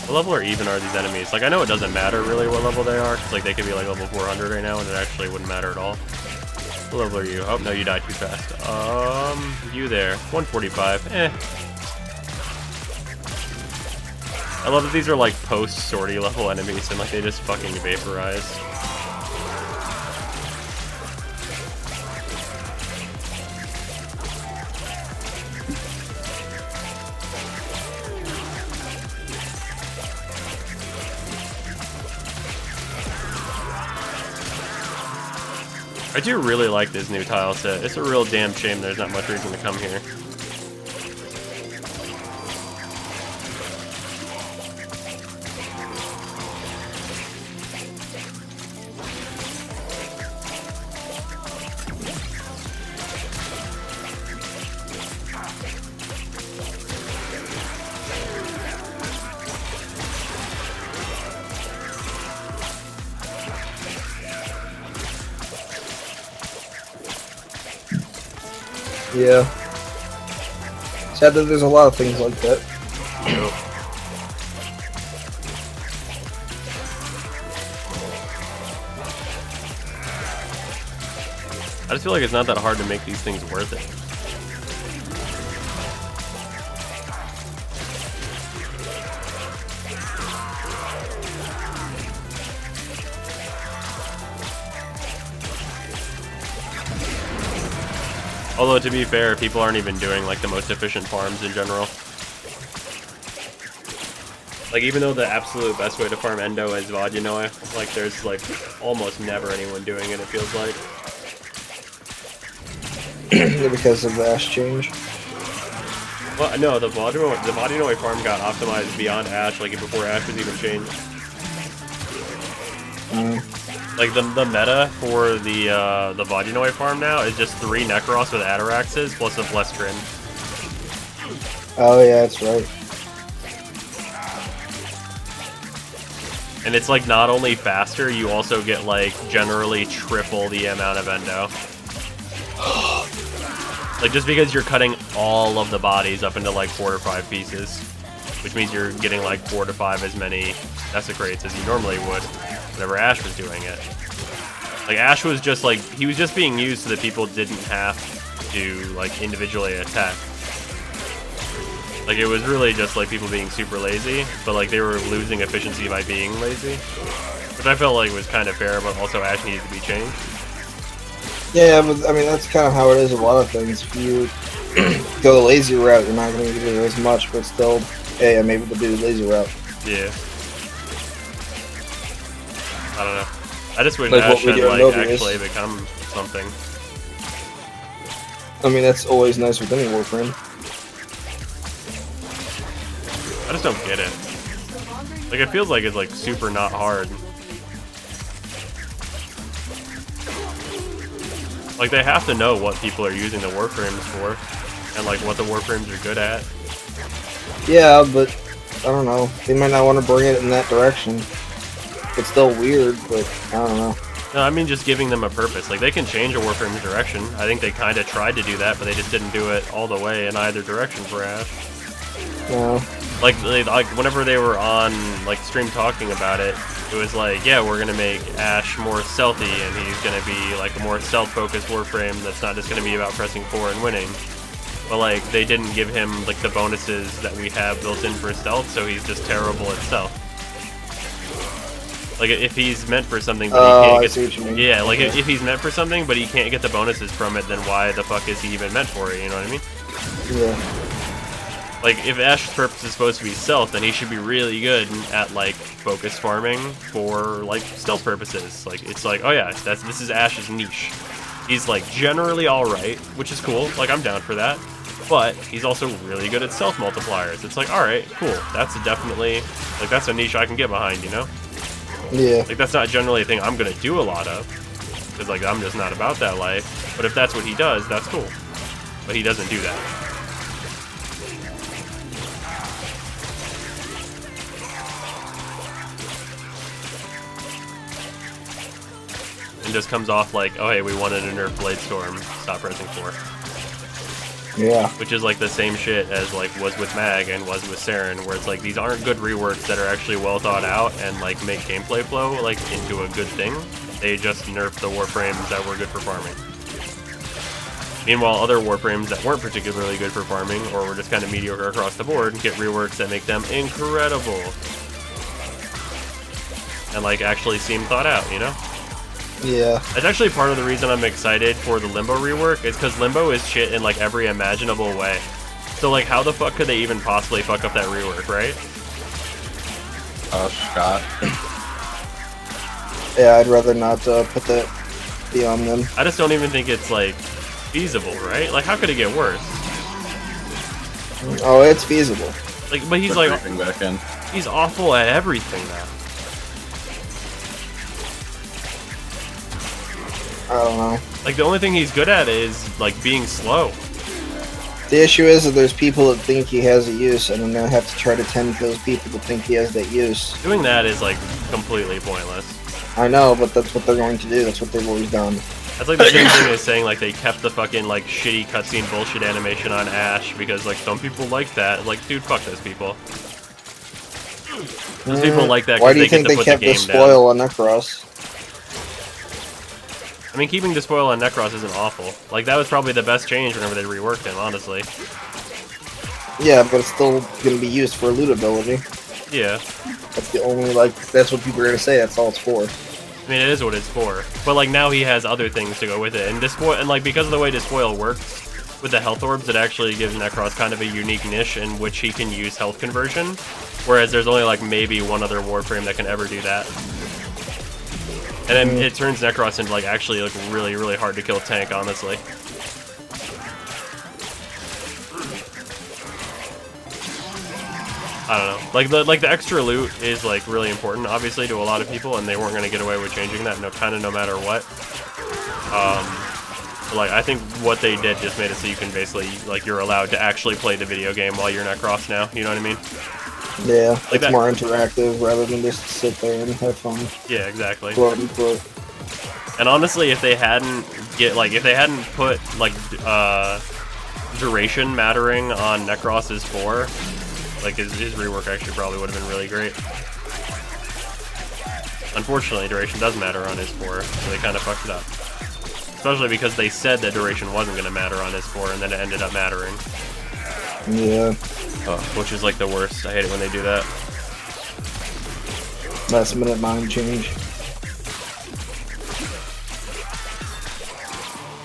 What level or even are these enemies? Like, I know it doesn't matter really what level they are, because like they could be like level 400 right now, and it actually wouldn't matter at all. What level are you? Oh no, you died too fast. You there? 145. Eh. I love that these are like post-sortie level enemies and like they just fucking vaporize. I do really like this new tile set. It's a real damn shame there's not much reason to come here. Yeah. Sad that there's a lot of things like that. Yep. I just feel like it's not that hard to make these things worth it. Although, to be fair, people aren't even doing, like, the most efficient farms in general. Like, even though the absolute best way to farm Endo is Vodyanoi, like, there's, like, almost never anyone doing it, it feels like. Because of the Ash change. Well, no, the Vodyanoi farm got optimized beyond Ash, like, before Ash was even changed. Like, the meta for the Vodyanoi farm now is just 3 Necros with Ataraxes plus a Blestrin. Oh yeah, that's right. And it's, like, not only faster, you also get, like, generally triple the amount of Endo. Like, just because you're cutting all of the bodies up into, like, 4 or 5 pieces. Which means you're getting, like, 4 to 5 as many Desecrates as you normally would whenever Ash was doing it. Like, Ash was just, like, he was just being used so that people didn't have to, like, individually attack. Like, it was really just, like, people being super lazy, but, like, they were losing efficiency by being lazy. Which I felt like was kind of fair, but also Ash needed to be changed. Yeah, but I mean that's kind of how it is with a lot of things. If you go the lazy route, you're not going to do as much, but still, hey, I'm able to do the lazy route. Yeah. I don't know. I just wish Like Ash what we had, do in like, Mobius. actually become something. I mean, that's always nice with any Warframe. I just don't get it. Like, it feels like it's, like, super not hard. Like, they have to know what people are using the Warframes for, and, like, what the Warframes are good at. Yeah, but I don't know. They might not want to bring it in that direction. It's still weird, but I don't know. No, I mean just giving them a purpose. Like, they can change a Warframe's direction. I think they kind of tried to do that, but they just didn't do it all the way in either direction for Ash. No. Like whenever they were on, like, stream talking about it, it was like, yeah, we're gonna make Ash more stealthy, and he's gonna be, like, a more stealth-focused Warframe that's not just gonna be about pressing 4 and winning. But, like, they didn't give him, like, the bonuses that we have built in for stealth, so he's just terrible at stealth. Like, if he's meant for something, but he can't get... I see what you mean. Yeah, like, if he's meant for something, but he can't get the bonuses from it, then why the fuck is he even meant for it, you know what I mean? Yeah. Like, if Ash's purpose is supposed to be stealth, then he should be really good at, like, focus farming for, like, stealth purposes. Like, it's like, oh yeah, this is Ash's niche. He's, like, generally alright, which is cool. Like, I'm down for that. But he's also really good at stealth multipliers. It's like, alright, cool. That's definitely, like, that's a niche I can get behind, you know? Yeah. Like, that's not generally a thing I'm gonna do a lot of. Because, like, I'm just not about that life. But if that's what he does, that's cool. But he doesn't do that. And just comes off like, oh hey, we wanted to nerf Blade Storm, stop pressing 4. Yeah. Which is like the same shit as like was with Mag and was with Saren, where it's like these aren't good reworks that are actually well thought out and like make gameplay flow like into a good thing. They just nerfed the Warframes that were good for farming. Meanwhile, other Warframes that weren't particularly good for farming or were just kind of mediocre across the board get reworks that make them incredible. And like actually seem thought out, you know? Yeah. That's actually part of the reason I'm excited for the Limbo rework, is because Limbo is shit in like every imaginable way. So like how the fuck could they even possibly fuck up that rework, right? Scott. Yeah, I'd rather not put that beyond them. I just don't even think it's like feasible, right? Like how could it get worse? Oh, it's feasible. Like, but he's like, Creeping back in. he's awful at everything now. I don't know. Like the only thing he's good at is like being slow. The issue is that there's people that think he has a use, and I'm gonna have to try to tend to those people that think he has that use. Doing that is like completely pointless. I know, but that's what they're going to do. That's what they've always done. That's like the same thing as saying like they kept the fucking like shitty cutscene bullshit animation on Ash because like some people like that. Like, dude, fuck those people. Those people like that Why because do you they get think to they put kept the the game spoil on Necros? I mean, keeping Despoil on Necros isn't awful. Like, that was probably the best change whenever they reworked him, honestly. Yeah, but it's still going to be used for loot ability. Yeah. That's the only, like, that's what people are going to say, that's all it's for. I mean, it is what it's for. But, like, now he has other things to go with it. And Despoil, and like, because of the way Despoil works with the health orbs, it actually gives Necros kind of a unique niche in which he can use health conversion. Whereas there's only, like, maybe one other Warframe that can ever do that. And then it turns Necros into, like, actually, like, really, really hard to kill tank, honestly. I don't know. Like the extra loot is, like, really important, obviously, to a lot of people, and they weren't going to get away with changing that, kind of no matter what. But, like, I think what they did just made it so you can basically, like, you're allowed to actually play the video game while you're Necros now, you know what I mean? Yeah, Like it's that. more interactive rather than just sit there and have fun. Yeah, exactly. Quote unquote. And honestly, if they hadn't put like duration mattering on Necros's 4, like his rework actually probably would have been really great. Unfortunately, duration does matter on his 4, so they kind of fucked it up. Especially because they said that duration wasn't going to matter on his 4, and then it ended up mattering. Yeah. Which is like the worst. I hate it when they do that. Last minute mind change.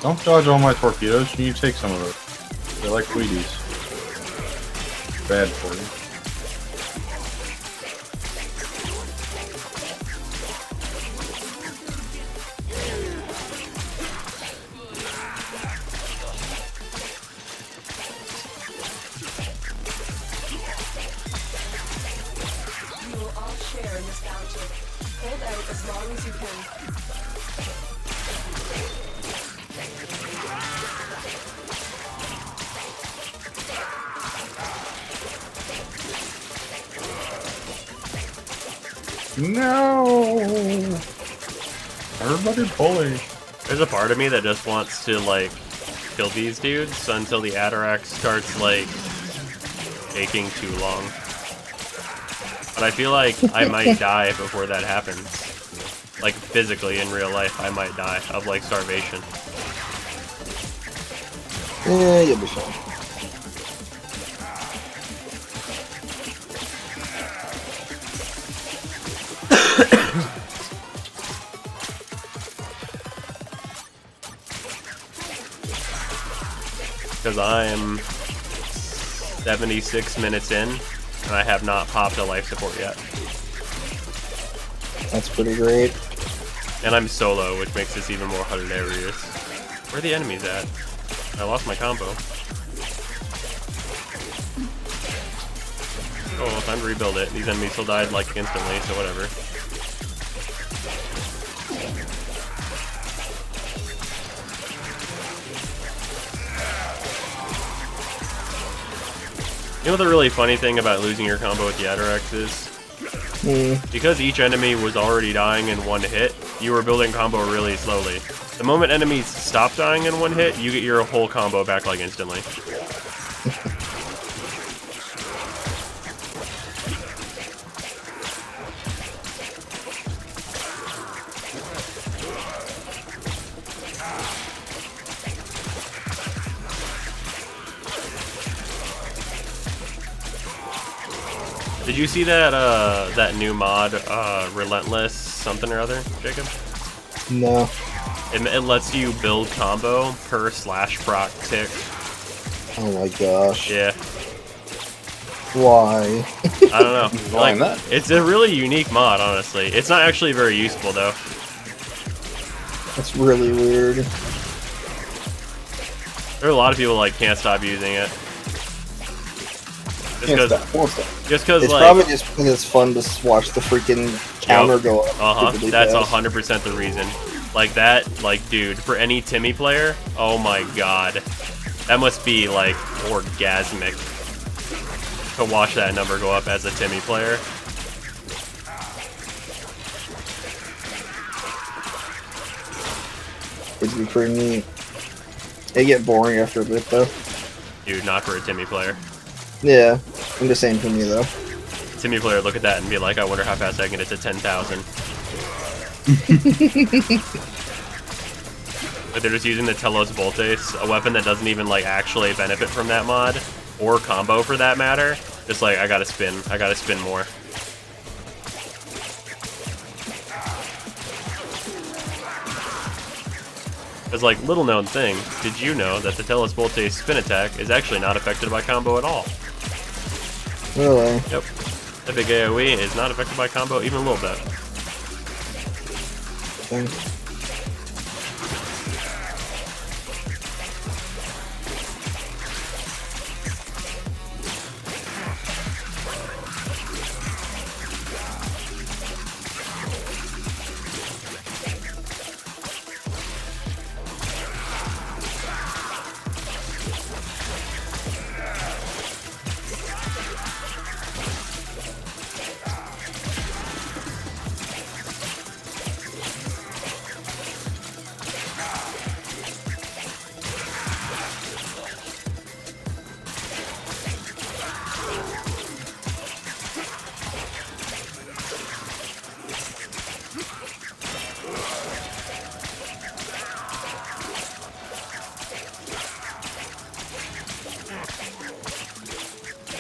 Don't dodge all my torpedoes. You need to take some of it. They're like Wheaties. Bad for you. share in this bounty. Hold out as long as you can. No! Everybody bully. There's a part of me that just wants to, like, kill these dudes until the Atarax starts, like, taking too long. But I feel like I might die before that happens. Like, physically, in real life, I might die of, like, starvation. Yeah, you'll be fine. Because I'm 76 minutes in, and I have not popped a life support yet. That's pretty great. And I'm solo, which makes this even more hilarious. Where are the enemies at? I lost my combo. Oh, well, time to rebuild it. These enemies still died, like, instantly, so whatever. You know the really funny thing about losing your combo with the Atarax is? Because each enemy was already dying in one hit, you were building combo really slowly. The moment enemies stop dying in one hit, you get your whole combo back like instantly. Did you see that that new mod, Relentless something or other, Jacob? No. It lets you build combo per slash proc tick. Oh my gosh. Yeah. Why? I don't know. Why Like, not? it's a really unique mod, honestly. It's not actually very useful though. That's really weird. There are a lot of people like can't stop using it. Can't stop, won't stop. Just because, It's like, probably just because it's fun to watch the freaking counter go up. stupidly that's fast. 100% the reason. Like that, like, dude, for any Timmy player, oh my god, that must be like orgasmic to watch that number go up as a Timmy player. It'd be pretty neat. It get boring after a bit though. Dude, not for a Timmy player. Yeah, I'm just saying for me though. Timmy player look at that and be like, I wonder how fast I can get it to 10,000. But they're just using the Telos Voltes, a weapon that doesn't even like actually benefit from that mod, or combo for that matter. Just like, I gotta spin more. As like, little known thing, did you know that the Telos Voltes spin attack is actually not affected by combo at all? Really? Yep. The big AoE is not affected by combo even a little bit. Thing.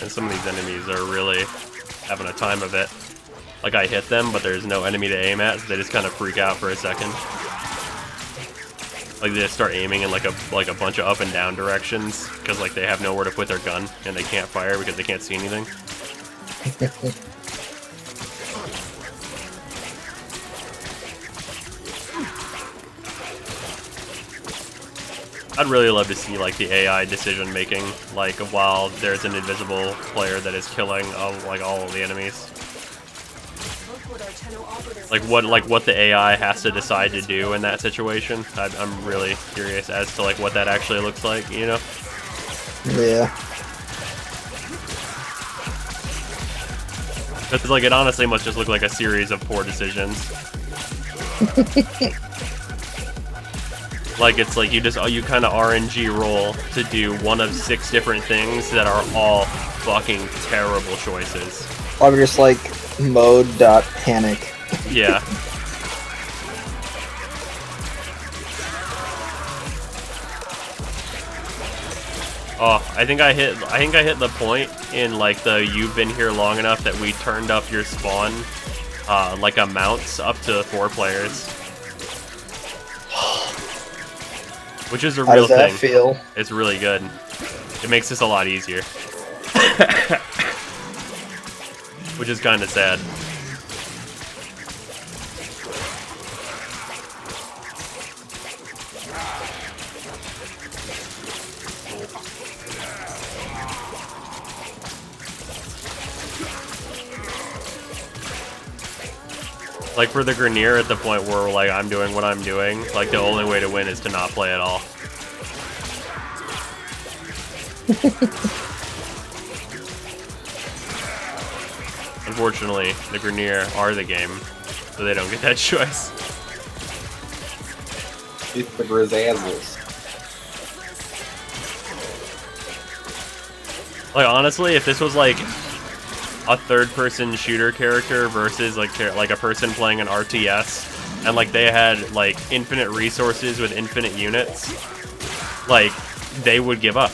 And some of these enemies are really having a time of it. Like, I hit them, but there's no enemy to aim at, so they just kind of freak out for a second. Like, they just start aiming in like a bunch of up and down directions, because like they have nowhere to put their gun, and they can't fire because they can't see anything. I'd really love to see like the AI decision making, like while there's an invisible player that is killing like all of the enemies. what the AI has to decide to do in that situation. I'm really curious as to like what that actually looks like, you know? Yeah. Because like it honestly must just look like a series of poor decisions. Like it's like you kind of RNG roll to do one of 6 different things that are all fucking terrible choices. I'm just like mode.panic. Yeah. Oh, I think I hit the point in like the you've been here long enough that we turned up your spawn like amounts up to 4 players. Which is a How real does that thing. feel? It's really good. It makes this a lot easier. Which is kind of sad. Like for the Grenier at the point where like I'm doing what I'm doing, like the only way to win is to not play at all. Unfortunately, the Grenier are the game, so they don't get that choice. It's the Grizzazles. Like honestly, if this was like a third-person shooter character versus like a person playing an RTS, and like they had like infinite resources with infinite units, like they would give up.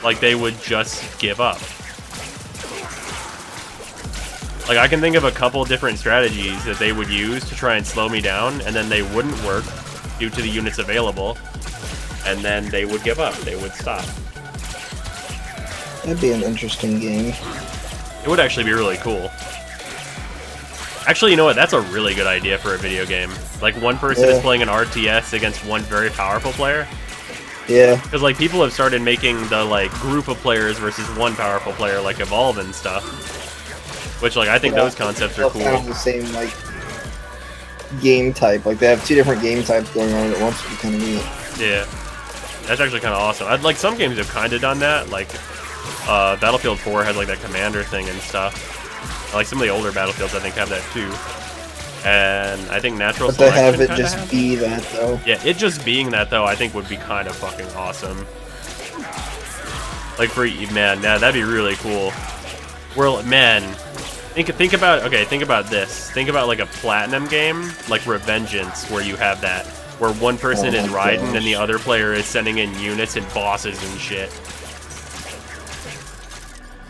Like they would just give up. Like I can think of a couple different strategies that they would use to try and slow me down, and then they wouldn't work due to the units available, and then they would give up. They would stop. That'd be an interesting game. It would actually be really cool. Actually, you know what? That's a really good idea for a video game. Like one person is playing an RTS against one very powerful player. Yeah. Because like people have started making the like group of players versus one powerful player like evolve and stuff. Which like I think those concepts are cool. Kind of the same like game type. Like they have 2 different game types going on at once, which is kind of neat. Yeah, that's actually kind of awesome. I'd like some games have kind of done that. Like Battlefield 4 has like that commander thing and stuff. Like some of the older Battlefields I think have that too. And I think natural selection. But to have it kinda just be that though. Yeah, it just being that though, I think would be kind of fucking awesome. Like for man, that'd be really cool. Well, man, think about this. Think about like a platinum game, like Revengeance, where you have that, where one person is riding and the other player is sending in units and bosses and shit.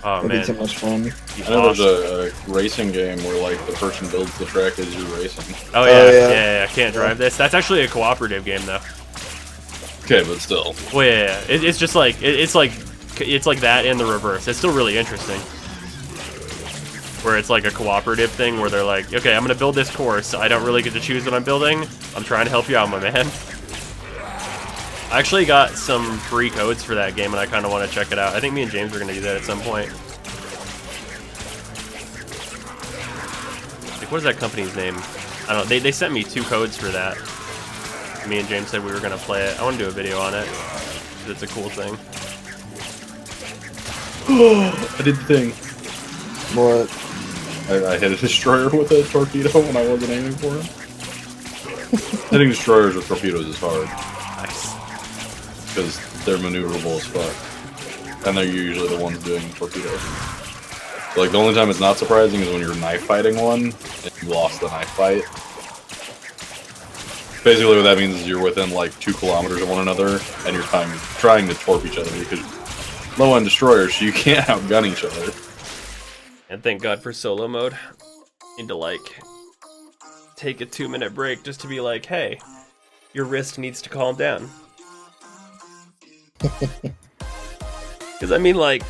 Oh man, That'd be so much fun. I know there's a racing game where like the person builds the track as you're racing. Oh yeah, can't drive this. That's actually a cooperative game though. Okay, but still. Well, yeah. It's just like it's like that in the reverse. It's still really interesting. Where it's like a cooperative thing where they're like, okay, I'm gonna build this course. I don't really get to choose what I'm building. I'm trying to help you out, my man. I actually got some free codes for that game and I kind of want to check it out. I think me and James are gonna do that at some point. Like, what is that company's name? I don't know. They sent me 2 codes for that. Me and James said we were gonna play it. I want to do a video on it. It's a cool thing. I did the thing. What? I hit a destroyer with a torpedo when I wasn't aiming for him. Hitting destroyers with torpedoes is hard. Nice. Because they're maneuverable as fuck. And they're usually the ones doing torpedoes. So, like, the only time it's not surprising is when you're knife fighting one, and you lost the knife fight. Basically what that means is you're within, like, 2 kilometers of one another, and you're trying to torp each other, because low-end destroyers, so you can't outgun each other. And thank God for solo mode. Need to, like, take a 2-minute break just to be like, hey, your wrist needs to calm down. Because, I mean, like,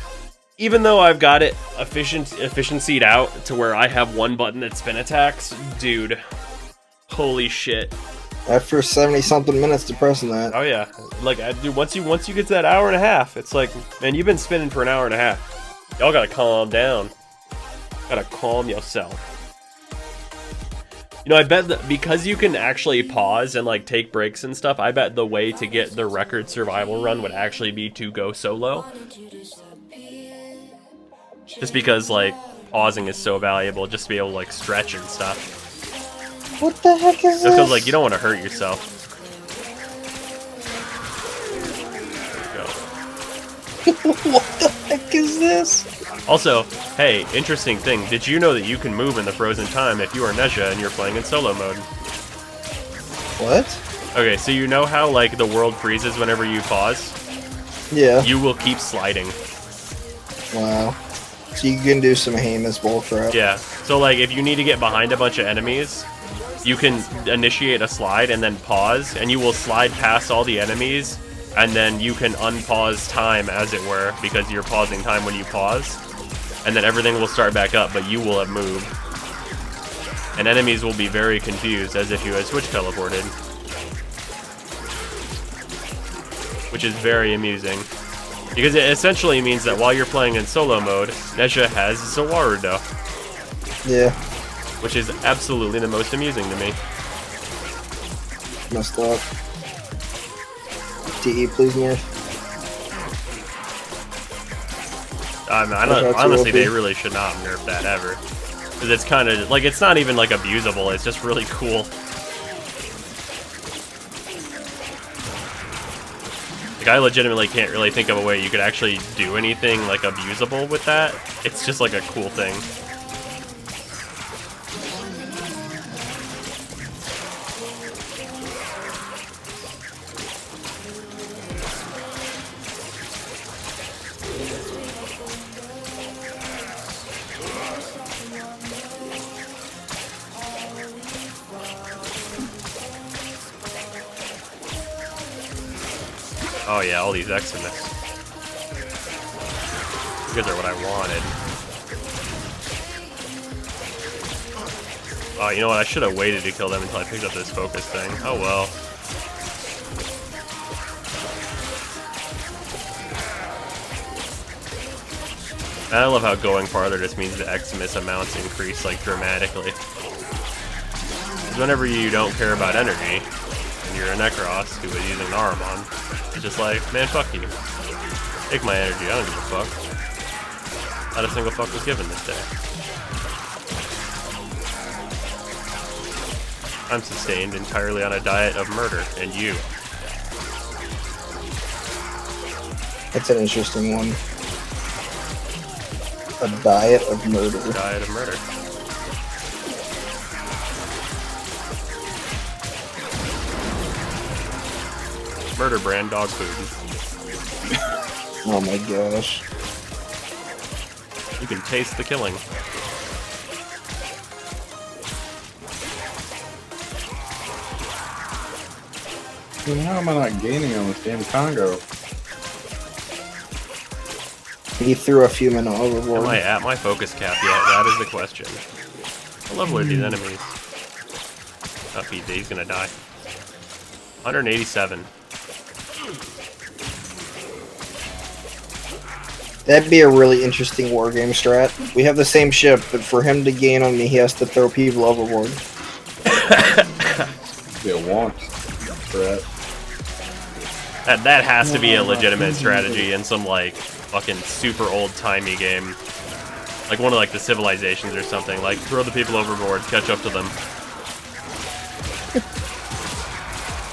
even though I've got it efficiency'd out to where I have one button that spin attacks, dude, holy shit. After 70-something minutes to pressing that. Oh, yeah. Like, dude, once you get to that hour and a half, it's like, man, you've been spinning for an hour and a half. Y'all gotta calm down. Gotta calm yourself. You know, I bet that because you can actually pause and like take breaks and stuff, I bet the way to get the record survival run would actually be to go solo. Just because like pausing is so valuable, just to be able to like stretch and stuff. What the heck is Just this? because like you don't want to hurt yourself. What the heck is this? Also, hey, interesting thing. Did you know that you can move in the frozen time if you are Nezha and you're playing in solo mode? What? Okay, so you know how like the world freezes whenever you pause? Yeah. You will keep sliding. Wow. So you can do some heinous bullcrap. Yeah. So like if you need to get behind a bunch of enemies, you can initiate a slide and then pause, and you will slide past all the enemies, and then you can unpause time, as it were, because you're pausing time when you pause. And then everything will start back up, but you will have moved. And enemies will be very confused, as if you had switch teleported. Which is very amusing. Because it essentially means that while you're playing in solo mode, Nezha has Zawarudo. Yeah. Which is absolutely the most amusing to me. Messed up. DE, please, nerf. Honestly, they really should not nerf that ever. Because it's kind of, like, it's not even, like, abusable, it's just really cool. Like, I legitimately can't really think of a way you could actually do anything, like, abusable with that. It's just, like, a cool thing. Oh yeah, all these Eximus. You guys are what I wanted. Oh, you know what? I should have waited to kill them until I picked up this focus thing. Oh well. And I love how going farther just means the Eximus amounts increase like dramatically. Because whenever you don't care about energy, and you're a Necros who is using Naramon, it's just like, man, fuck you. Take my energy, I don't give a fuck. Not a single fuck was given this day. I'm sustained entirely on a diet of murder, and you. That's an interesting one. A diet of murder. Diet of murder. Murder brand dog food. Oh my gosh. You can taste the killing. Dude, how am I not gaining on this damn Congo? He threw a few men overboard. Am I at my focus cap yet? That is the question. How level are these enemies? Oh, he's gonna die. 187. That'd be a really interesting wargame strat. We have the same ship, but for him to gain on me, he has to throw people overboard. Be a want strat. That has to be a legitimate strategy in some like fucking super old-timey game. Like one of like the Civilizations or something. Like throw the people overboard, catch up to them.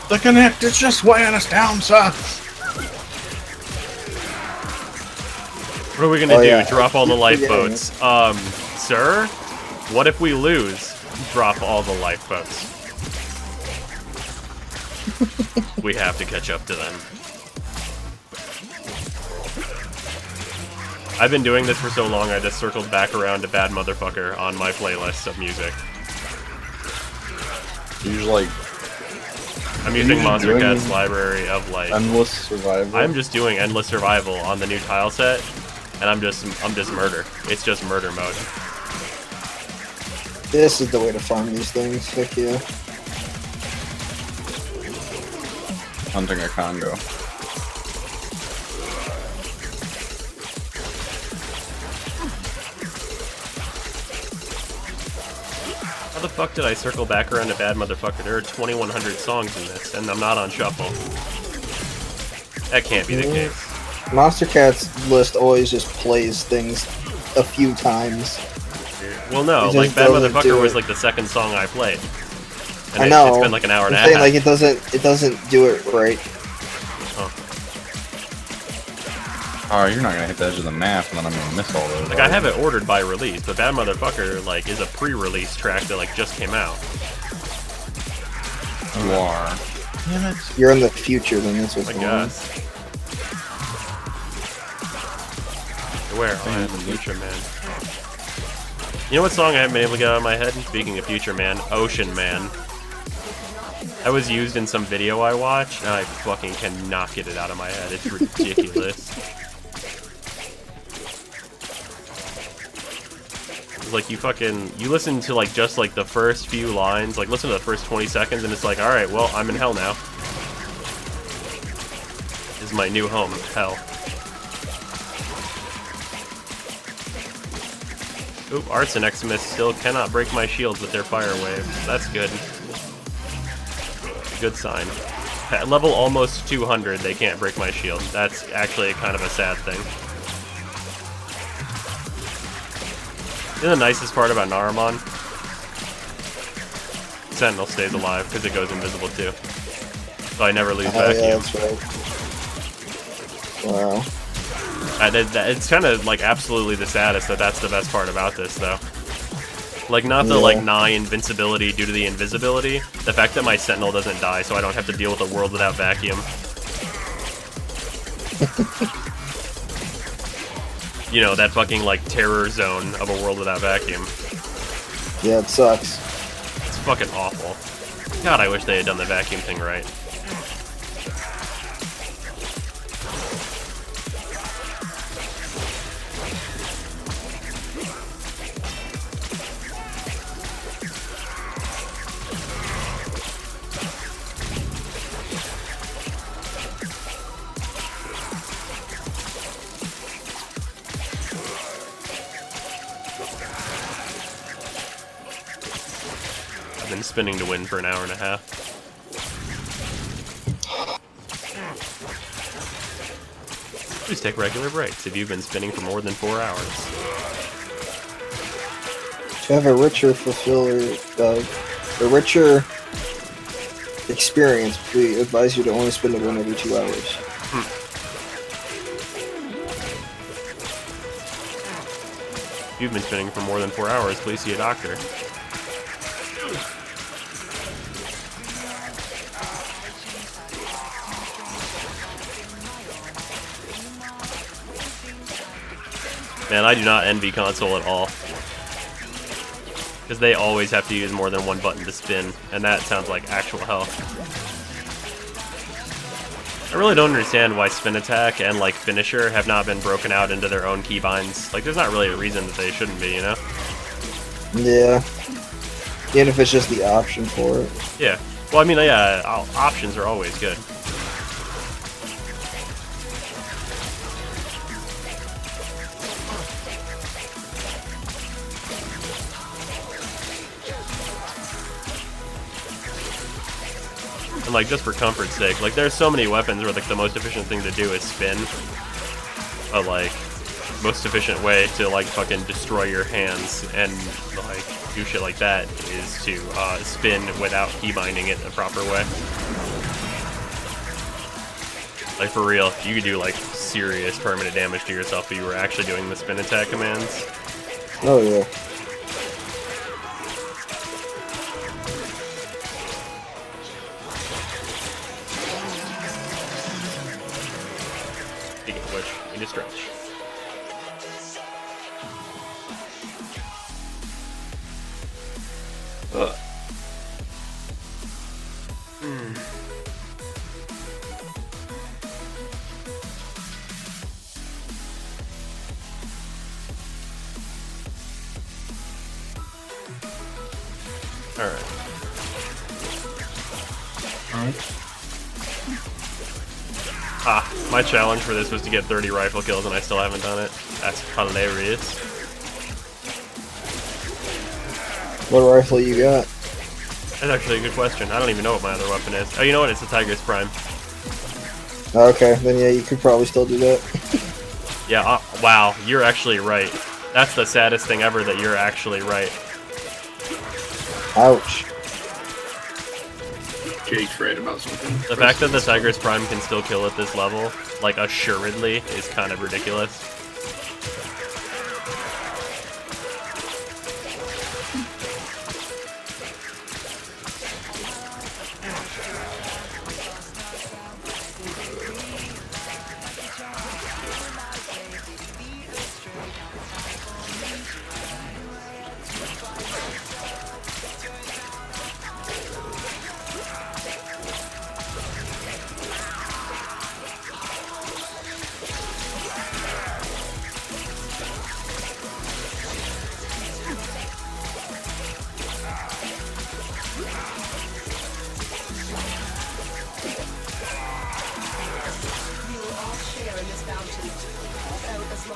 The Connect is just weighing us down, sir. What are we gonna do? Yeah. Drop all the lifeboats. Sir? What if we lose? Drop all the lifeboats. We have to catch up to them. I've been doing this for so long, I just circled back around to Bad Motherfucker on my playlist of music. Usually, I'm using Monster doing Cat's library of like... endless survival. I'm just doing Endless Survival on the new tile set, and I'm just murder. It's just murder mode. This is the way to farm these things. Heck yeah. Hunting a Congo. How the fuck did I circle back around to Bad Motherfucker? There are 2,100 songs in this, and I'm not on shuffle. That can't be the case. Monster Cat's list always just plays things a few times. Well, no, It like just Bad doesn't Motherfucker do was it. like the second song I played. And I know. It's been like an hour and a I'm saying, half. like it doesn't do it right. Oh. Oh, you're not gonna hit the edge of the map, and then I'm gonna miss all those. Like I have it ordered by release, but Bad Motherfucker like is a pre-release track that like just came out. You are. Damn it. You're in the future, then that's what's I going on. guess. Where? Oh, I am the future man. You know what song I haven't been able to get out of my head? Speaking of future man, Ocean Man. That was used in some video I watched, and I fucking cannot get it out of my head. It's ridiculous. It's like you listen to like just like the first few lines, like listen to the first 20 seconds, and it's like, all right, well, I'm in hell now. This is my new home, hell. Oop, Arts and Eximus still cannot break my shields with their fire waves. That's good. Good sign. At level almost 200, they can't break my shield. That's actually kind of a sad thing. You know the nicest part about Naramon? Sentinel stays alive because it goes invisible too. So I never lose Oh vacuum. yeah, that's right. Wow. It's kind of like absolutely the saddest that's the best part about this though. Like not the Yeah. like nigh invincibility due to the invisibility, the fact that my Sentinel doesn't die so I don't have to deal with a world without vacuum. You know, that fucking like terror zone of a world without vacuum. Yeah, it sucks. It's fucking awful. God, I wish they had done the vacuum thing right. I've been spinning to win for an hour and a half. Please take regular breaks if you've been spinning for more than 4 hours. To have a richer a richer experience, we advise you to only spend the win every 2 hours. If you've been spinning for more than 4 hours, please see a doctor. Man, I do not envy console at all. Because they always have to use more than one button to spin, and that sounds like actual hell. I really don't understand why Spin Attack and like Finisher have not been broken out into their own keybinds. Like, there's not really a reason that they shouldn't be, you know? Yeah. Even if it's just the option for it. Yeah. Well, I mean, yeah, options are always good. And like, just for comfort's sake, like there's so many weapons where like the most efficient thing to do is spin. But like, most efficient way to like fucking destroy your hands and like do shit like that is to spin without keybinding it the proper way. Like for real, you could do like serious permanent damage to yourself if you were actually doing the spin attack commands. Oh yeah. Speaking of which, we need to stretch. Alright. Ah, my challenge for this was to get 30 rifle kills and I still haven't done it. That's hilarious. What rifle you got? That's actually a good question. I don't even know what my other weapon is. Oh, you know what? It's the Tiger's Prime. Okay, then yeah, you could probably still do that. Yeah, wow, you're actually right. That's the saddest thing ever that you're actually right. Ouch. Jake's right about something. The fact that the Tiger's Prime can still kill at this level, like assuredly, is kind of ridiculous.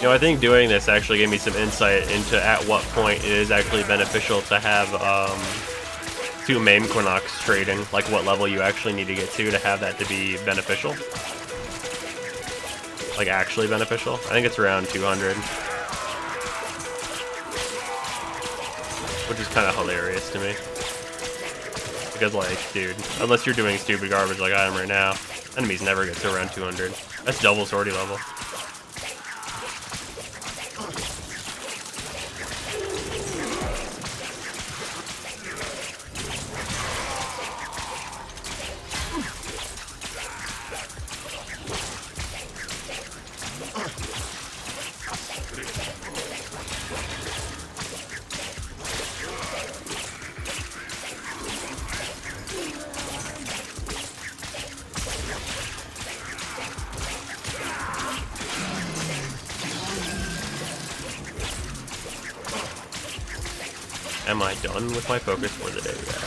You know, I think doing this actually gave me some insight into at what point it is actually beneficial to have two main Quinox trading, like what level you actually need to get to have that to be beneficial. Like actually beneficial. I think it's around 200. Which is kind of hilarious to me. Because like, dude, unless you're doing stupid garbage like I am right now, enemies never get to around 200. That's double sortie level. Am I done with my focus for the day yet?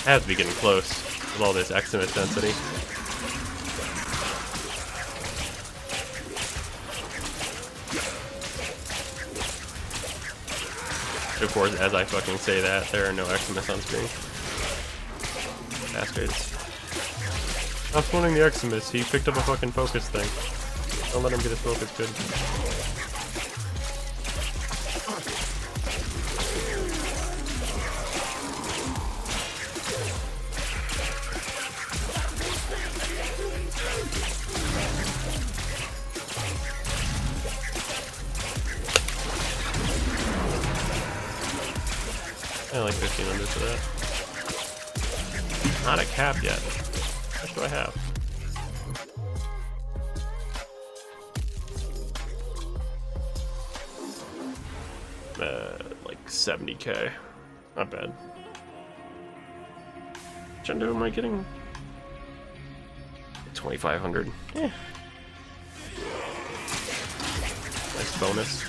I have to be getting close with all this Eximus density. Of course, as I fucking say that, there are no Eximus on screen. Bastards. I'm spawning the Eximus. He picked up a fucking focus thing. Don't let him get his focus good. I like 1500 for that. Not a cap yet. How much do I have? Like 70k. Not bad. Which end am I getting? 2500. Yeah. Nice bonus.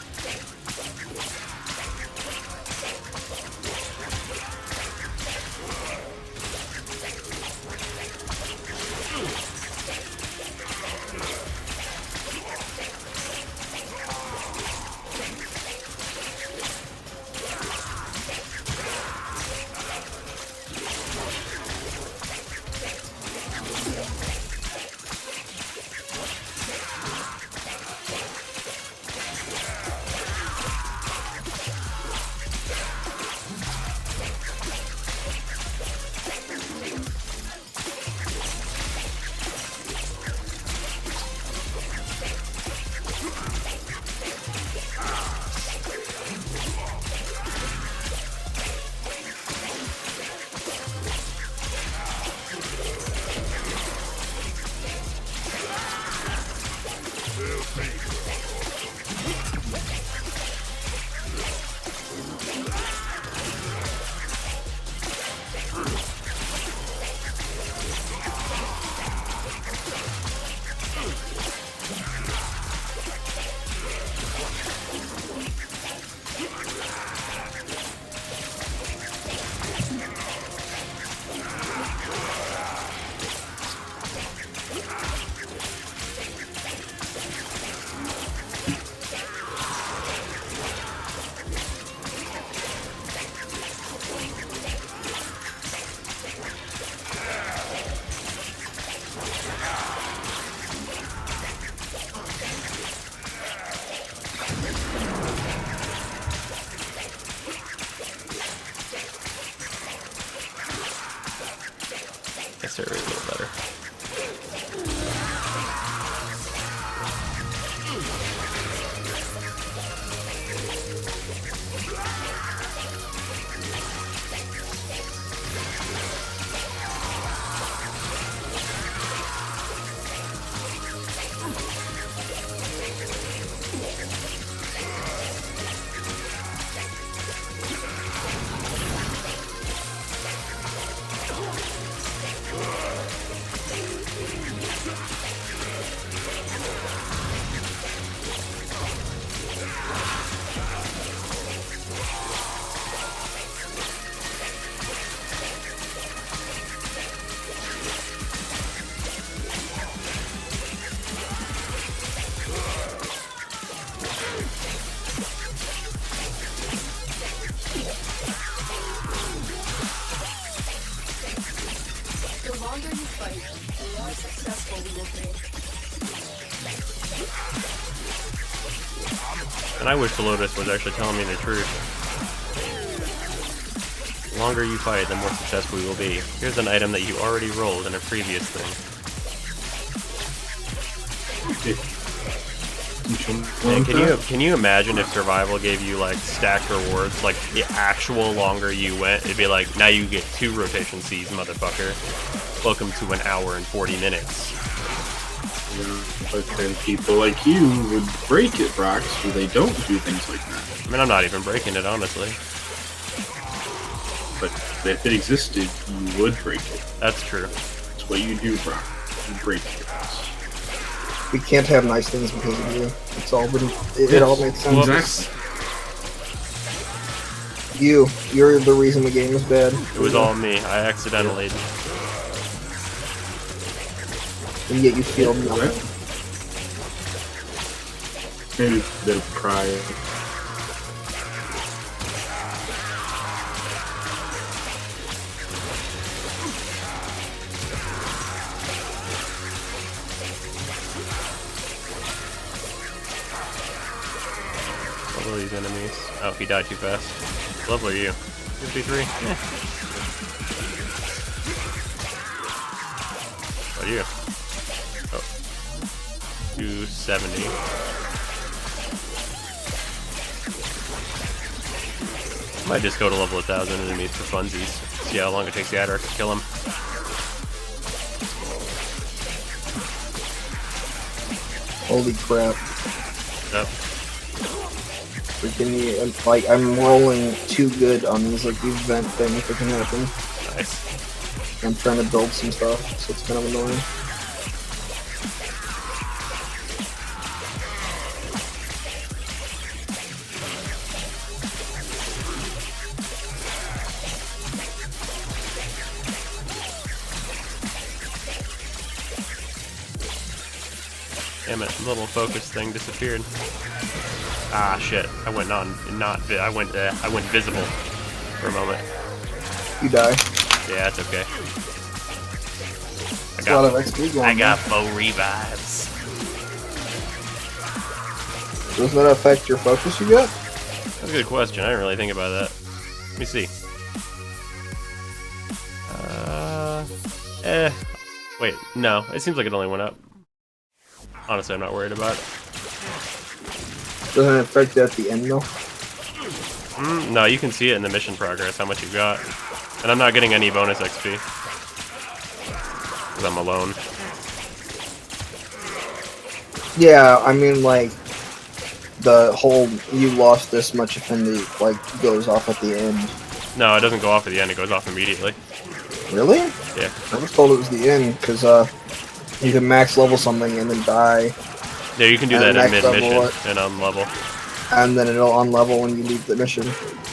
And I wish the Lotus was actually telling me the truth. The longer you fight, the more successful you will be. Here's an item that you already rolled in a previous thing. Man, can you imagine if survival gave you like stacked rewards, like the actual longer you went, it'd be like, now you get 2 rotation Cs, motherfucker. Welcome to an hour and 40 minutes. But then people like you would break it, Brox, so they don't do things like that. I mean, I'm not even breaking it, honestly. But if it existed, you would break it. That's true. That's what you do, Brox. You break things. We can't have nice things because of you. It's all been, it all makes sense. Exactly. You're the reason the game is bad. It was all me. I accidentally. And yet you feel nothing. Maybe a bit of pride. Level these enemies. Oh, he died too fast. What level are you? 53? Yeah. What are you? Oh. 270. Might just go to level 1,000 enemies for funsies. See how long it takes the Adder to kill him. Holy crap. Yep. Freaking, like, I'm rolling too good on these, like, event things that can happen. Nice. I'm trying to build some stuff, so it's kind of annoying. Damn it, the little focus thing disappeared. Ah, shit. I went I went visible for a moment. You die. Yeah, it's okay. That's a lot of XP going I got 4 revives. Doesn't that affect your focus you got? That's a good question. I didn't really think about that. Let me see. Wait, no. It seems like it only went up. Honestly, I'm not worried about it. Doesn't it affect it at the end though? No, you can see it in the mission progress, how much you got. And I'm not getting any bonus XP. Because I'm alone. Yeah, I mean, like, the whole you lost this much affinity, like, goes off at the end. No, it doesn't go off at the end, it goes off immediately. Really? Yeah. I was told it was the end, because, you can max level something and then die. Yeah, you can do And that in next level mid-mission what? and unlevel. And then it'll unlevel when you leave the mission.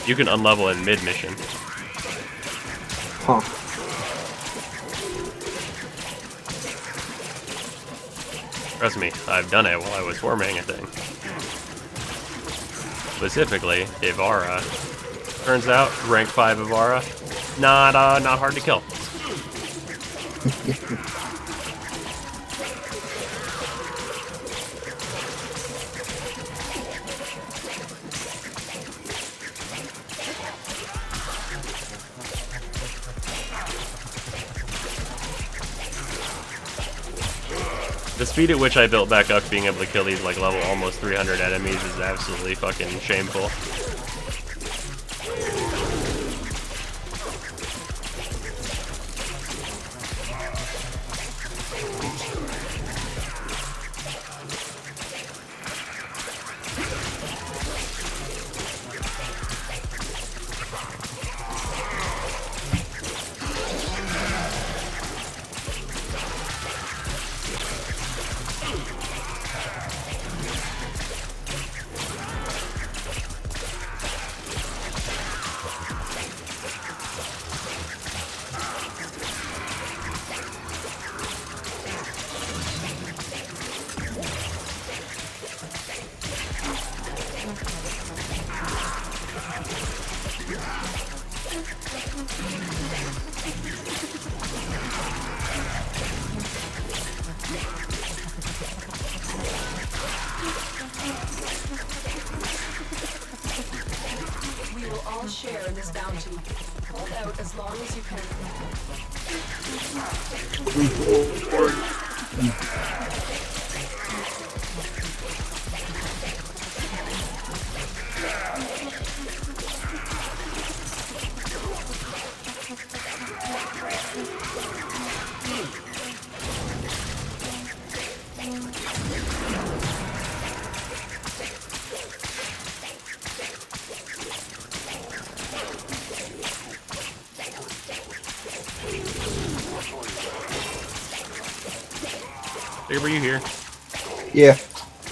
You can unlevel in mid-mission. Huh. Trust me, I've done it while I was forming a thing. Specifically, Ivara. Turns out, rank 5 Ivara, not hard to kill. The speed at which I built back up being able to kill these like level almost 300 enemies is absolutely fucking shameful. earn this bounty. Hold out as long as you can. Were you here? Yeah.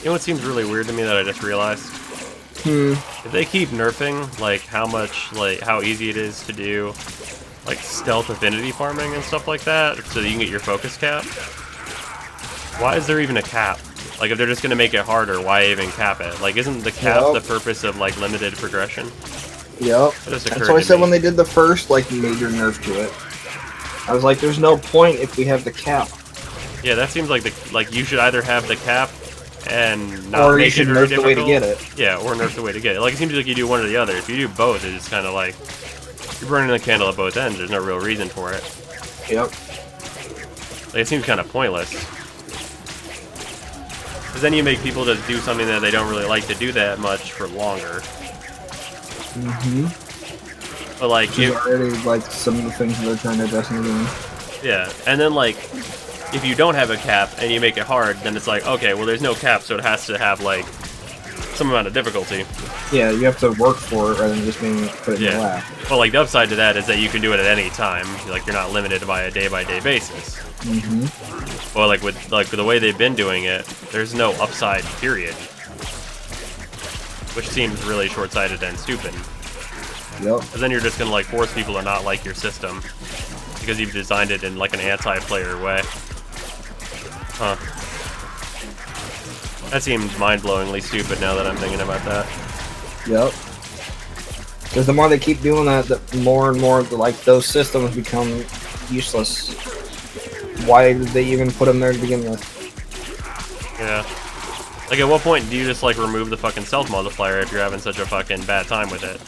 You know what seems really weird to me that I just realized? If they keep nerfing, like, how easy it is to do, like, stealth affinity farming and stuff like that, so that you can get your focus cap, why is there even a cap? Like, if they're just gonna make it harder, why even cap it? Like, isn't the cap Yep. the purpose of, like, limited progression? Yep. That just That's occurred what I to said me. when they did the first, like, major nerf to it. I was like, there's no point if we have the cap. Yeah, that seems like you should either have the cap and not Or you make should it very nerf the way to difficult. get it. Yeah, or nerf the way to get it. Like, it seems like you do one or the other. If you do both, it's kind of like you're burning the candle at both ends. There's no real reason for it. Yep. Like, it seems kind of pointless. Because then you make people just do something that they don't really like to do that much for longer. But like, Which is already, like, some of the things that they're trying to address in the game. yeah, and then like, if you don't have a cap and you make it hard, then it's like, okay, well, there's no cap, so it has to have like some amount of difficulty. Yeah, you have to work for it rather than just being put in your Yeah. lap. But like, the upside to that is that you can do it at any time. Like, you're not limited by a day-by-day basis. Well, like with the way they've been doing it, there's no upside period, which seems really short-sighted and stupid. Yep. Because then you're just gonna like force people to not like your system because you've designed it in like an anti-player way. Huh. That seems mind-blowingly stupid now that I'm thinking about that. Yep. Because the more they keep doing that, the more and more, like, those systems become useless. Why did they even put them there to begin with? Yeah. Like, at what point do you just like remove the fucking stealth multiplier if you're having such a fucking bad time with it?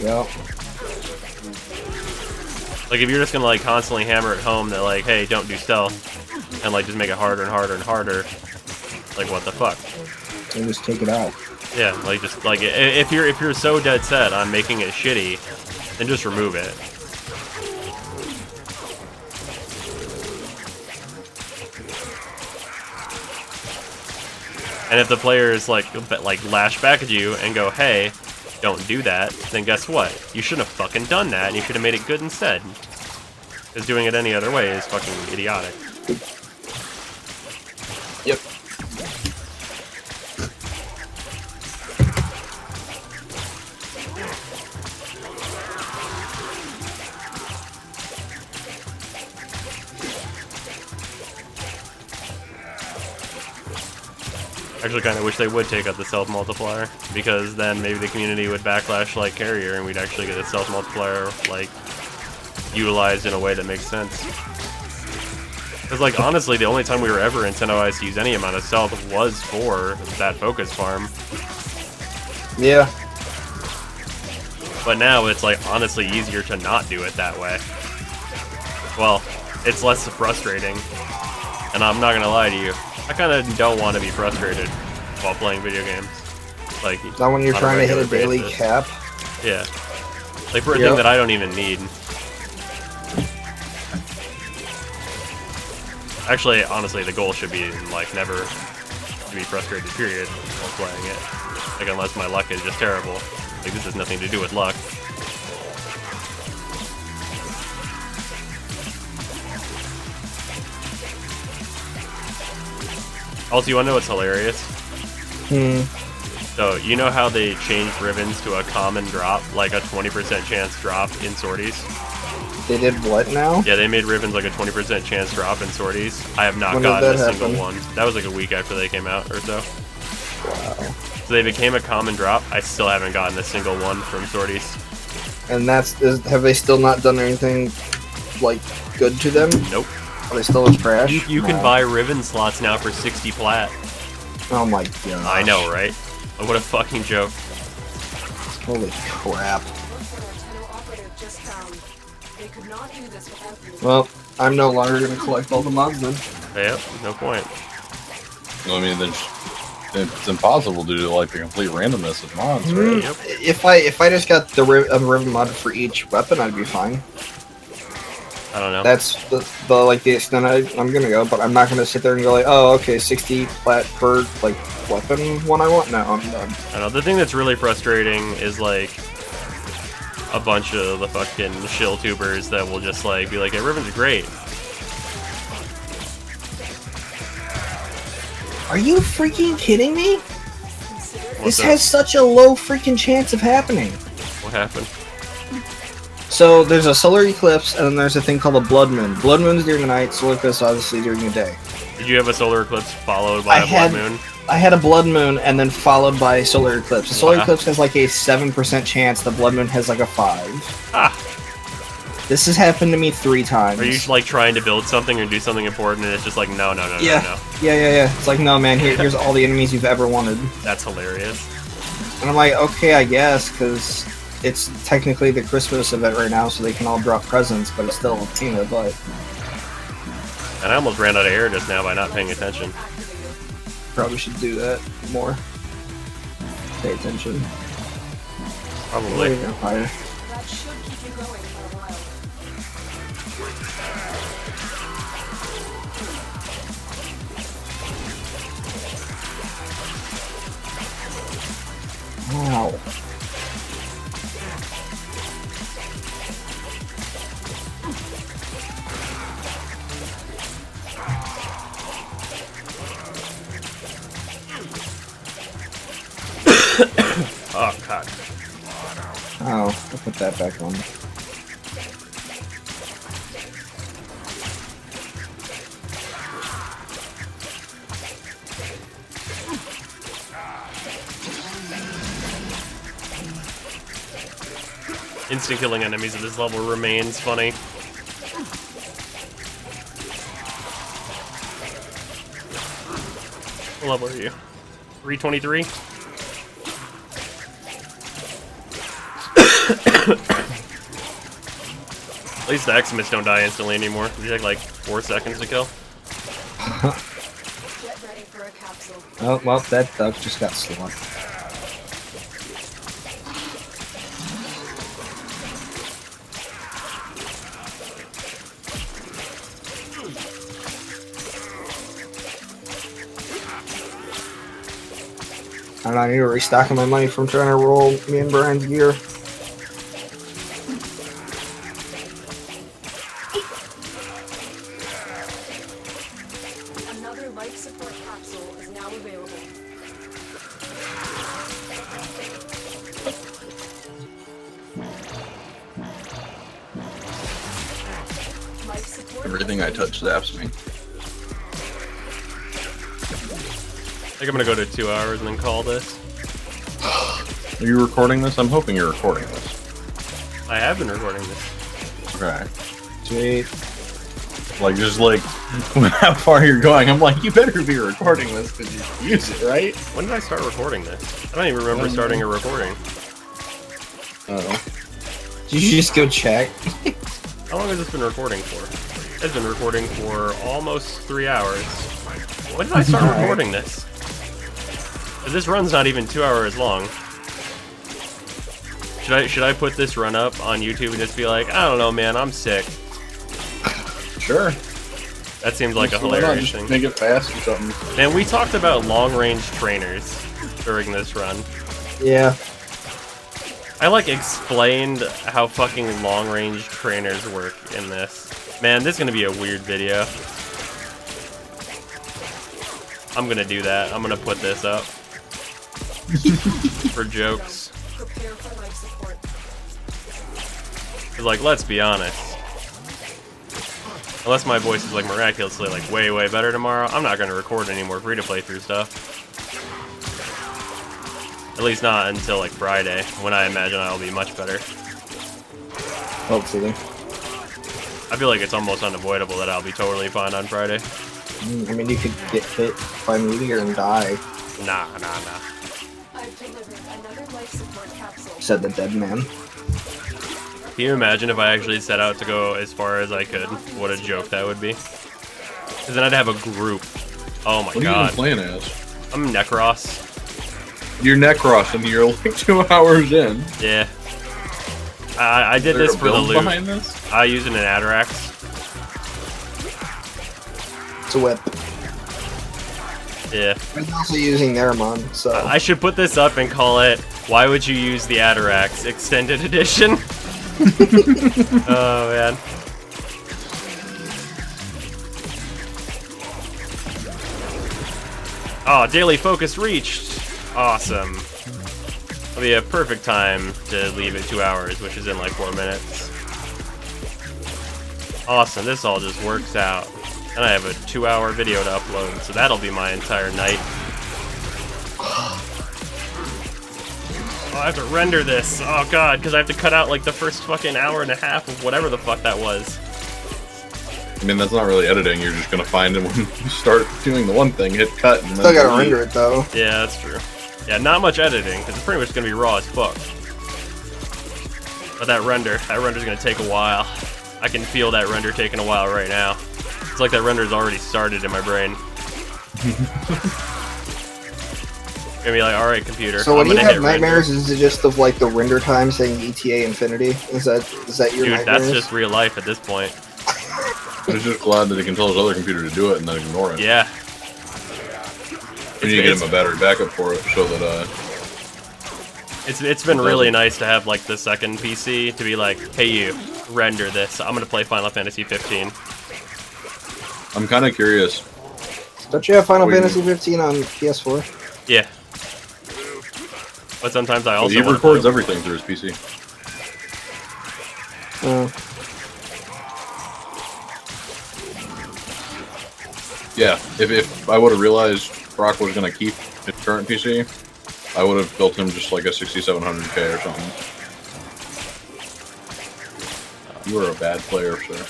Yep. Like, if you're just gonna like constantly hammer it home that like, hey, don't do stealth, and like just make it harder and harder and harder, like, what the fuck? And just take it out. Yeah, like, just like, if you're so dead set on making it shitty, then just remove it. And if the players like lash back at you and go, hey, don't do that, then guess what? You shouldn't have fucking done that, and you should have made it good instead. Because doing it any other way is fucking idiotic. Yep. Actually, kind of wish they would take out the stealth multiplier, because then maybe the community would backlash like Carrier, and we'd actually get a stealth multiplier like utilized in a way that makes sense. Because, like, honestly, the only time we were ever incentivized to use any amount of stealth was for that focus farm. Yeah. But now it's like honestly easier to not do it that way. Well, it's less frustrating, and I'm not gonna lie to you, I kind of don't want to be frustrated while playing video games. Like, Not when you're on trying to hit a regular daily basis. cap. Yeah. Like, for a Yep. thing that I don't even need. Actually, honestly, the goal should be, like, never to be frustrated, period, while playing it. Like, unless my luck is just terrible. Like, this has nothing to do with luck. Also, you wanna know what's hilarious? So, you know how they changed ribbons to a common drop, like a 20% chance drop in sorties? They did what now? Yeah, they made ribbons like a 20% chance drop in sorties. I have not When did gotten a that single happen? one. That was like a week after they came out or so. Wow. So they became a common drop. I still haven't gotten a single one from sorties. And have they still not done anything, like, good to them? Nope. Are they still as trash? You can No. buy ribbon slots now for 60 plat. Oh my god. I know, right? What a fucking joke. Holy crap. cannot do this without you. Well, I'm no longer gonna collect all the mods then. Yep, no point. I mean, then it's impossible to do like the complete randomness of mods, right? Yep. If I just got the ribbon mod for each weapon, I'd be fine. I don't know. That's the like the extent I'm gonna go, but I'm not gonna sit there and go like, oh, okay, 60 plat per like weapon one I want. No, I'm done. I don't know. The thing that's really frustrating is like a bunch of the fucking shill tubers that will just like be like, "Hey, ribbons are great." Are you freaking kidding me? What's This up? has such a low freaking chance of happening. What happened? So there's a solar eclipse, and then there's a thing called a blood moon. Blood moon's during the night, solar eclipse obviously during the day. Did you have a solar eclipse followed by a blood moon? I had a blood moon, and then followed by a solar eclipse. The solar Wow. eclipse has like a 7% chance. The blood moon has like a 5. Ah, This has happened to me 3 times. are you like trying to build something or do something important and it's just like, no, no, no, no, Yeah. no. Yeah. It's like, no, man, here's all the enemies you've ever wanted. That's hilarious. And I'm like, okay, I guess, because it's technically the Christmas event right now, so they can all drop presents, but it's still a pain in the butt. And I almost ran out of air just now by not paying attention. Probably should do that more. Pay attention. Probably. Vampire. That should keep you going for a while. Wow. Oh, God. Oh, I'll put that back on. Instant killing enemies at this level remains funny. What level are you? 323? At least the X-Miss don't die instantly anymore. They take like 4 seconds to kill. Get ready for a capsule. Oh, well, that duck just got slaughtered. I don't know, I need to restock my money from trying to roll me and Brian's gear. Another life support capsule is now available. Life support. Everything I touch zaps me. I think I'm gonna go to 2 hours and then call this. Are you recording this? I'm hoping you're recording this. I have been recording this. Okay. Sweet. Like, just like, how far you're going, I'm like, you better be recording this because you use it, right? When did I start recording this? I don't even remember starting a recording. Oh. Did you just go check? How long has this been recording for? It's been recording for almost 3 hours. When did I start Alright. recording this? 'Cause this run's not even 2 hours long. Should I put this run up on YouTube and just be like, I don't know, man, I'm sick. Sure. That seems like a Why not hilarious just thing. make it fast or something. Man, we talked about long-range trainers during this run. Yeah. I like explained how fucking long-range trainers work in this. Man, this is gonna be a weird video. I'm gonna do that. I'm gonna put this up for jokes. Prepare for life support. 'Cause, like, let's be honest. Unless my voice is like miraculously like way better tomorrow, I'm not gonna record any more free-to-play through stuff. At least not until like Friday, when I imagine I'll be much better. Hopefully. I feel like it's almost unavoidable that I'll be totally fine on Friday. I mean, you could get hit by a meteor and die, Nah. I've delivered another life support capsule. said the dead man. Can you imagine if I actually set out to go as far as I could? What a joke that would be. Because then I'd have a group. Oh my What are you god. even playing as? I'm Necros. You're Necros and you're like 2 hours in. Yeah. I did Is there this a for the build loot. behind this? I used an Atarax. It's a whip. Yeah. I'm also using Nerimon, so. I should put this up and call it, Why Would You Use the Atarax? Extended Edition. Oh, man. Oh, daily focus reached. Awesome. It'll be a perfect time to leave at 2 hours, which is in like 4 minutes. Awesome, this all just works out. And I have a 2-hour video to upload, so that'll be my entire night. Oh, I have to render this. Oh god, because I have to cut out like the first fucking hour and a half of whatever the fuck that was. I mean, that's not really editing. You're just gonna find it when you start doing the one thing, hit cut, and Still then gotta delete. render it though. Yeah, that's true. Yeah, not much editing, because it's pretty much gonna be raw as fuck. But that render's gonna take a while. I can feel that render taking a while right now. It's like that render's already started in my brain. Gonna be like, alright, computer. So when I'm you gonna have hit nightmares, render. is it just of like the render time saying ETA infinity? Is that your Dude, nightmares? that's just real life at this point. He's just glad that he can tell his other computer to do it and then ignore it. Yeah. We need to get him a battery backup for it so that, It's been really nice to have like the second PC to be like, hey you, render this. I'm gonna play Final Fantasy 15. I'm kind of curious. Don't you have Final Wait. Fantasy 15 on PS4? Yeah. But sometimes I also He wanna records play- everything through his PC. Yeah, if I would have realized Brock was going to keep his current PC, I would have built him just like a 6700K or something. You are a bad player, sir.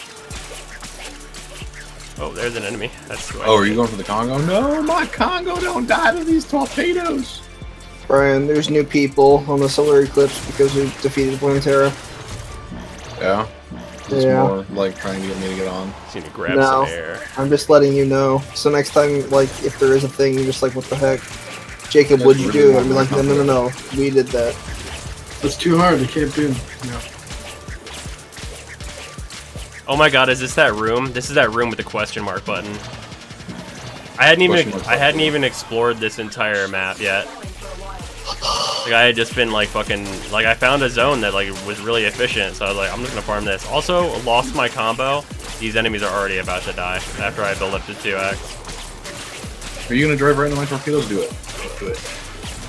Oh, there's an enemy. That's who I Oh, are need. you going for the Congo? No, my Congo don't die to these torpedoes. Brian, there's new people on the solar eclipse because we defeated Planetara. Yeah. It's Yeah. more like trying to get me to get on. Just need to grab No. some air. I'm just letting you know. So next time, like, if there is a thing, you're just like, what the heck? Jacob, what'd you do? I'd be like, no. We did that. It's too hard. I can't do. No. Oh my god, is this that room? This is that room with the question mark button. I hadn't even explored this entire map yet. Like I had just been like fucking like I found a zone that like was really efficient, so I was like, I'm just gonna farm this. Also, lost my combo. These enemies are already about to die after I build up to 2x. Are you gonna drive right into my torpedoes? Do it. Do it.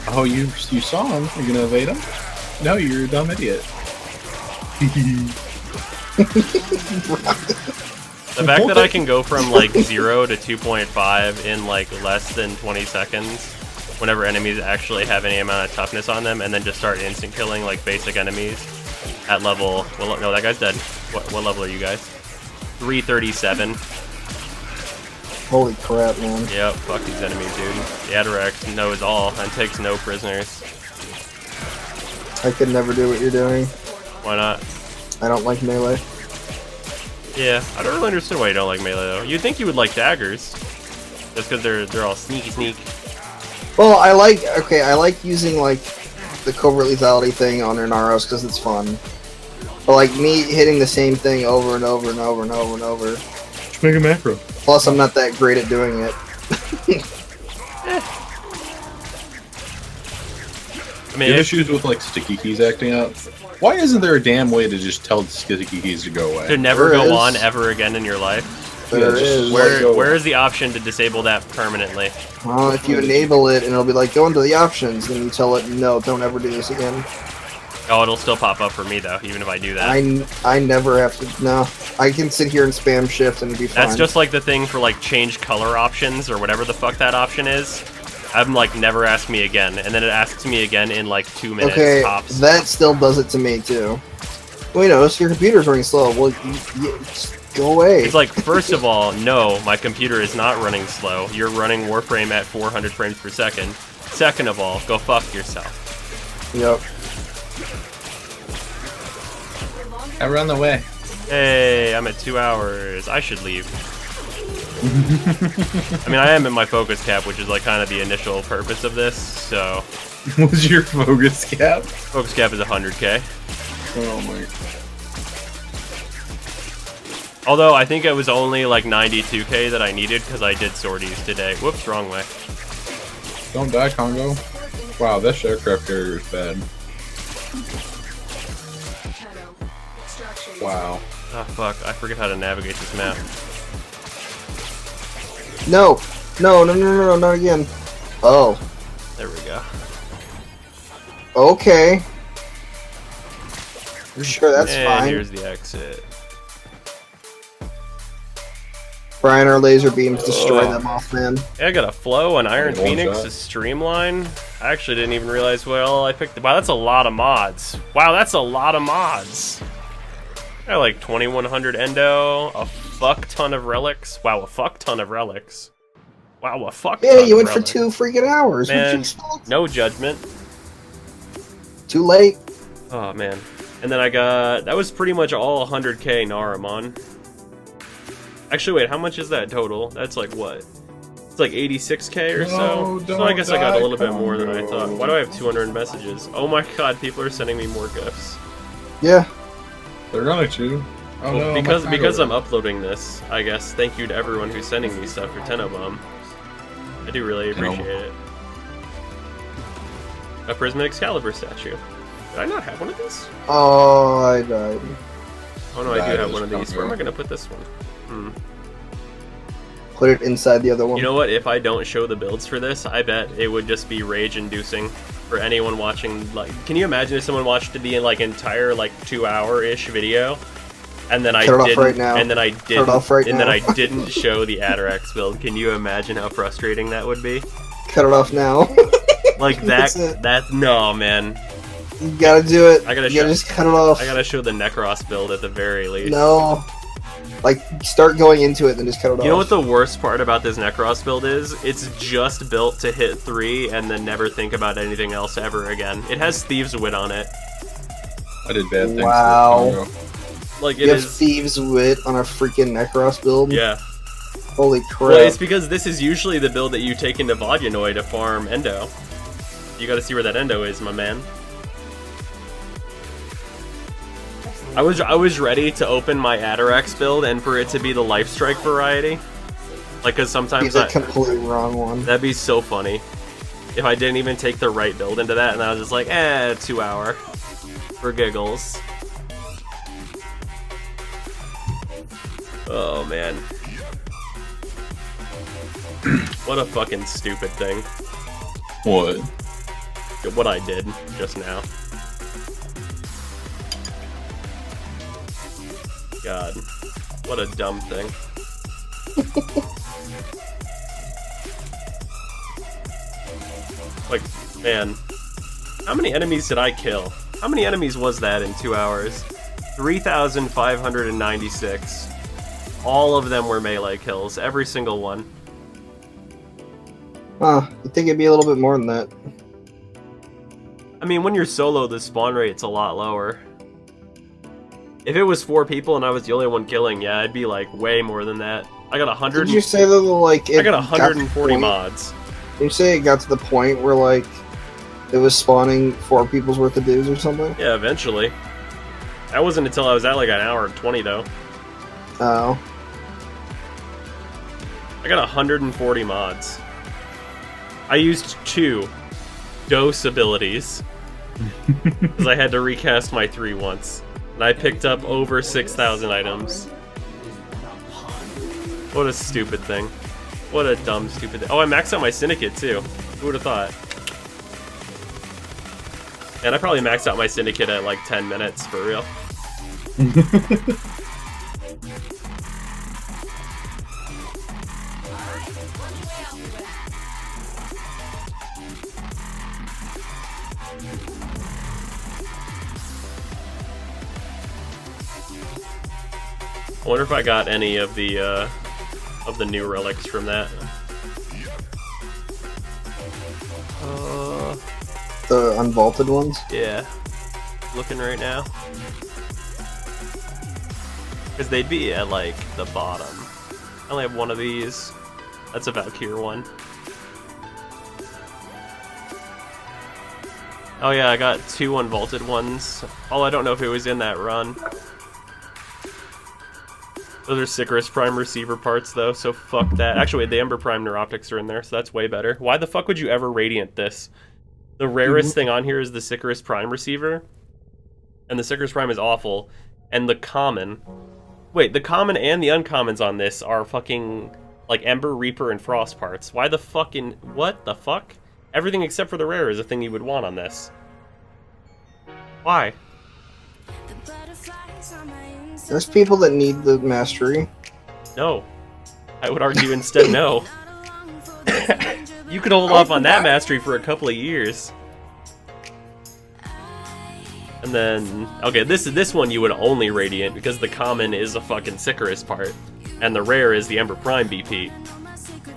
Oh, you saw him. You're gonna evade him? No, you're a dumb idiot. The fact that I can go from like 0 to 2.5 in like less than 20 seconds whenever enemies actually have any amount of toughness on them, and then just start instant killing like basic enemies at level, well, no, that guy's dead. What level are you guys? 337. Holy crap, man. Yep, fuck these enemies, dude. The Atarax knows all and takes no prisoners. I could never do what you're doing. Why not? I don't like melee. Yeah, I don't really understand why you don't like melee though. You'd think you would like daggers. Just because they're all sneaky. Well, I like using, like, the covert lethality thing on Inaros because it's fun. But, like, me hitting the same thing over and over and over and over and over. Just make a macro. Plus, I'm not that great at doing it. I You mean, have if, issues with like sticky keys acting up? Why isn't there a damn way to just tell the sticky keys to go away? to never There go is. on ever again in your life. There just is. let go. Where is the option to disable that permanently? Well, if you enable it, and it'll be like, go into the options, then you tell it, no, don't ever do this again. Oh, it'll still pop up for me though, even if I do that. I never have to, no. I can sit here and spam shift and it'd be fine. That's just like the thing for like change color options or whatever the fuck that option is. I'm like, never ask me again, and then it asks me again in like 2 minutes Okay, tops. that still does it to me, too. Well, you know, so your computer's running slow. Well, just go away. It's like, first of all, no, my computer is not running slow. You're running Warframe at 400 frames per second. Second of all, go fuck yourself. Yep. We're on the way. Hey, I'm at 2 hours. I should leave. I mean, I am in my focus cap, which is like kind of the initial purpose of this, so... What's your focus cap? Focus cap is 100k. Oh my. Although, I think it was only like 92k that I needed because I did sorties today. Whoops, wrong way. Don't die, Congo. Wow, this aircraft carrier is bad. Wow. Ah, fuck. I forget how to navigate this map. No, not again. Oh, There we go. okay. Sure, that's and fine. here's the exit. Brian, our laser beams destroy them off, man. Yeah, I got a flow, an Iron One Phoenix, shot. a Streamline. I actually didn't even realize what all I picked. Wow, that's a lot of mods. Wow, that's a lot of mods. I got like 2100 endo, a fuck ton of relics. Wow, a fuck ton of relics. Wow, a fuck ton Yeah, you of went for relics. 2 freaking hours. What'd you Man, expect? no judgment. Too late. Oh, man. And then I got... That was pretty much all 100k Naramon. Actually, wait, how much is that total? That's like what? It's like 86k or so? No, So I guess I got a don't little bit more than I die, thought. Why do I have 200 messages? Oh my god, people are sending me more gifts. Yeah. They're gonna chew. Oh Well, no, my because Congo. I'm uploading this, I guess. Thank you to everyone who's sending me stuff for Tenobomb. I do really appreciate it. A Prisma Excalibur statue. Did I not have one of these? Oh, I died. Oh no, I do That have is one of these. Congo. Where am I gonna put this one? Put it inside the other one. You know what? If I don't show the builds for this, I bet it would just be rage-inducing for anyone watching. Like, can you imagine if someone watched the like entire like 2-hour-ish video, and then I Cut it off didn't, right now. and then I Cut it didn't, off right and then now. I didn't show the Atarax build? Can you imagine how frustrating that would be? Cut it off now. Like That's that. it. That no man. You gotta do it. I gotta you gotta show- just cut it off. I gotta show the Necros build at the very least. No. Like, start going into it, then just cut it off. You know what the worst part about this Necros build is? It's just built to hit 3 and then never think about anything else ever again. It has Thieves' Wit on it. I did bad things. Wow. To Congo. Like, You it have is... Thieves' Wit on a freaking Necros build? Yeah. Holy crap. Well, it's because this is usually the build that you take into Vodyanoi to farm Endo. You gotta see where that Endo is, my man. I was ready to open my Atarax build and for it to be the Life Strike variety. Like, cause sometimes He's a completely wrong one. that'd be so funny. If I didn't even take the right build into that and I was just like, 2 hour. For giggles. Oh, man. What a fucking stupid thing. What? What I did just now. God. What a dumb thing. Like, man. How many enemies did I kill? How many enemies was that in 2 hours? 3,596. All of them were melee kills. Every single one. Huh. You'd think it'd be a little bit more than that. I mean, when you're solo, the spawn rate's a lot lower. If it was 4 people and I was the only one killing, yeah, I'd be like way more than that. I got 100. Did you say that, like, I got to the 140 point- mods. Did you say it got to the point where, like, it was spawning 4 people's worth of dudes or something? Yeah, eventually. That wasn't until I was at like an hour and 20 though. Oh. I got 140 mods. I used 2 dose abilities because I had to recast my 3 once, and I picked up over 6,000 items. What a stupid thing! What a dumb, stupid thing. Oh, I maxed out my syndicate too. Who would have thought? And I probably maxed out my syndicate at like 10 minutes for real. I wonder if I got any of the new relics from that. The unvaulted ones? Yeah. Looking right now. Because they'd be at, like, the bottom. I only have one of these. That's a Valkyr one. Oh yeah, I got 2 unvaulted ones. Oh, I don't know if it was in that run. Those are Sickris Prime receiver parts, though, so fuck that. Actually, the Ember Prime Neuroptics are in there, so that's way better. Why the fuck would you ever Radiant this? The rarest thing on here is the Sickris Prime receiver. And the Sickris Prime is awful. And the common... Wait, the common and the uncommons on this are fucking... like Ember, Reaper, and Frost parts. Why the fucking... What the fuck? Everything except for the rare is a thing you would want on this. Why? There's people that need the mastery. No. I would argue instead no. You could hold off on that mastery for a couple of years. And then... Okay, this one you would only Radiant because the common is a fucking Sickris part. And the rare is the Ember Prime BP.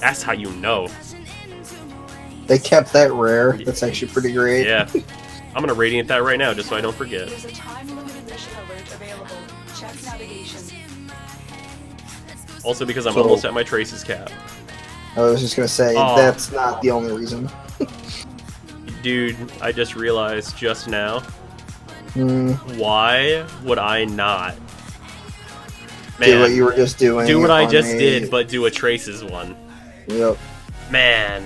That's how you know. They kept that rare. That's actually pretty great. Yeah. I'm gonna Radiant that right now just so I don't forget. There's a time-limited mission alert available. Check navigation. Also because I'm So- almost at my Trace's cap. I was just gonna say, Aw. that's not the only reason. Dude, I just realized just now. Hmm. Why would I not? Do what you were just doing. do what I on just a- did, but do a Trace's one. Yep. Man,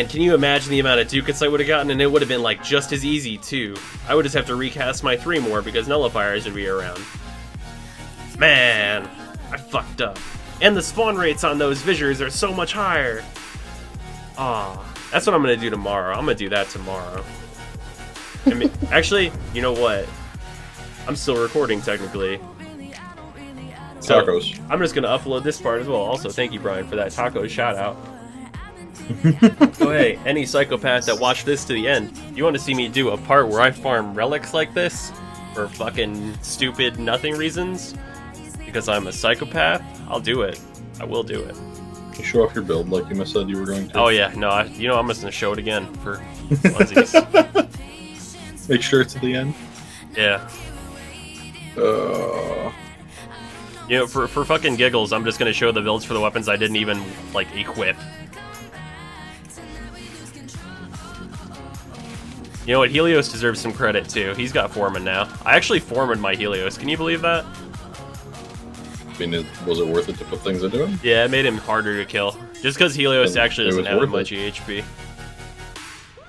can you imagine the amount of ducats I would have gotten? And it would have been like just as easy too. I would just have to recast my 3 more because nullifiers would be around. Man, I fucked up. And the spawn rates on those Vizures are so much higher. Aw, that's what I'm gonna do tomorrow. I'm gonna do that tomorrow. I mean, actually, you know what? I'm still recording technically. So, Tacos. I'm just gonna upload this part as well. Also, thank you, Brian, for that taco shout out. So hey, any psychopath that watched this to the end, you want to see me do a part where I farm relics like this for fucking stupid nothing reasons? Because I'm a psychopath? I'll do it. I will do it. You show off your build like you said you were going to. Oh yeah, no, I'm just gonna show it again for funsies. Make sure it's at the end. Yeah. You know, for fucking giggles, I'm just gonna show the builds for the weapons I didn't even, like, equip. You know what, Helios deserves some credit, too. He's got Foreman now. I actually Foremaned my Helios, can you believe that? I mean, was it worth it to put things into him? Yeah, it made him harder to kill. Just because Helios Then actually it doesn't was have worth much it. EHP.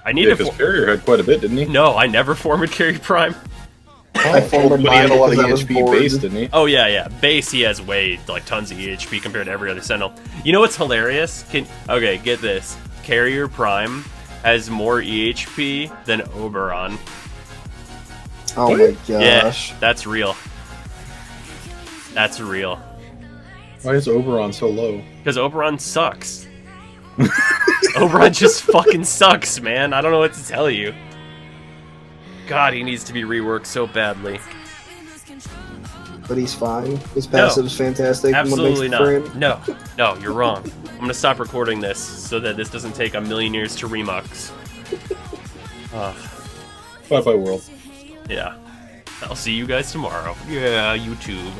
I need Yeah, to because Carrier had quite a bit, didn't he? No, I never Foreman carry Prime. I formed But he had mine a lot of because I was EHP bored. base, didn't he? Oh yeah. Base, he has way, like, tons of EHP compared to every other Sentinel. You know what's hilarious? Okay, get this. Carrier Prime has more EHP than Oberon. Oh my gosh. Yeah, that's real. That's real. Why is Oberon so low? Because Oberon sucks. Oberon just fucking sucks, man. I don't know what to tell you. God, he needs to be reworked so badly. But he's fine. His passive's fantastic. Absolutely What makes the not. frame- No, you're wrong. I'm gonna stop recording this so that this doesn't take a million years to remux. Bye bye world. Yeah. I'll see you guys tomorrow. Yeah, YouTube.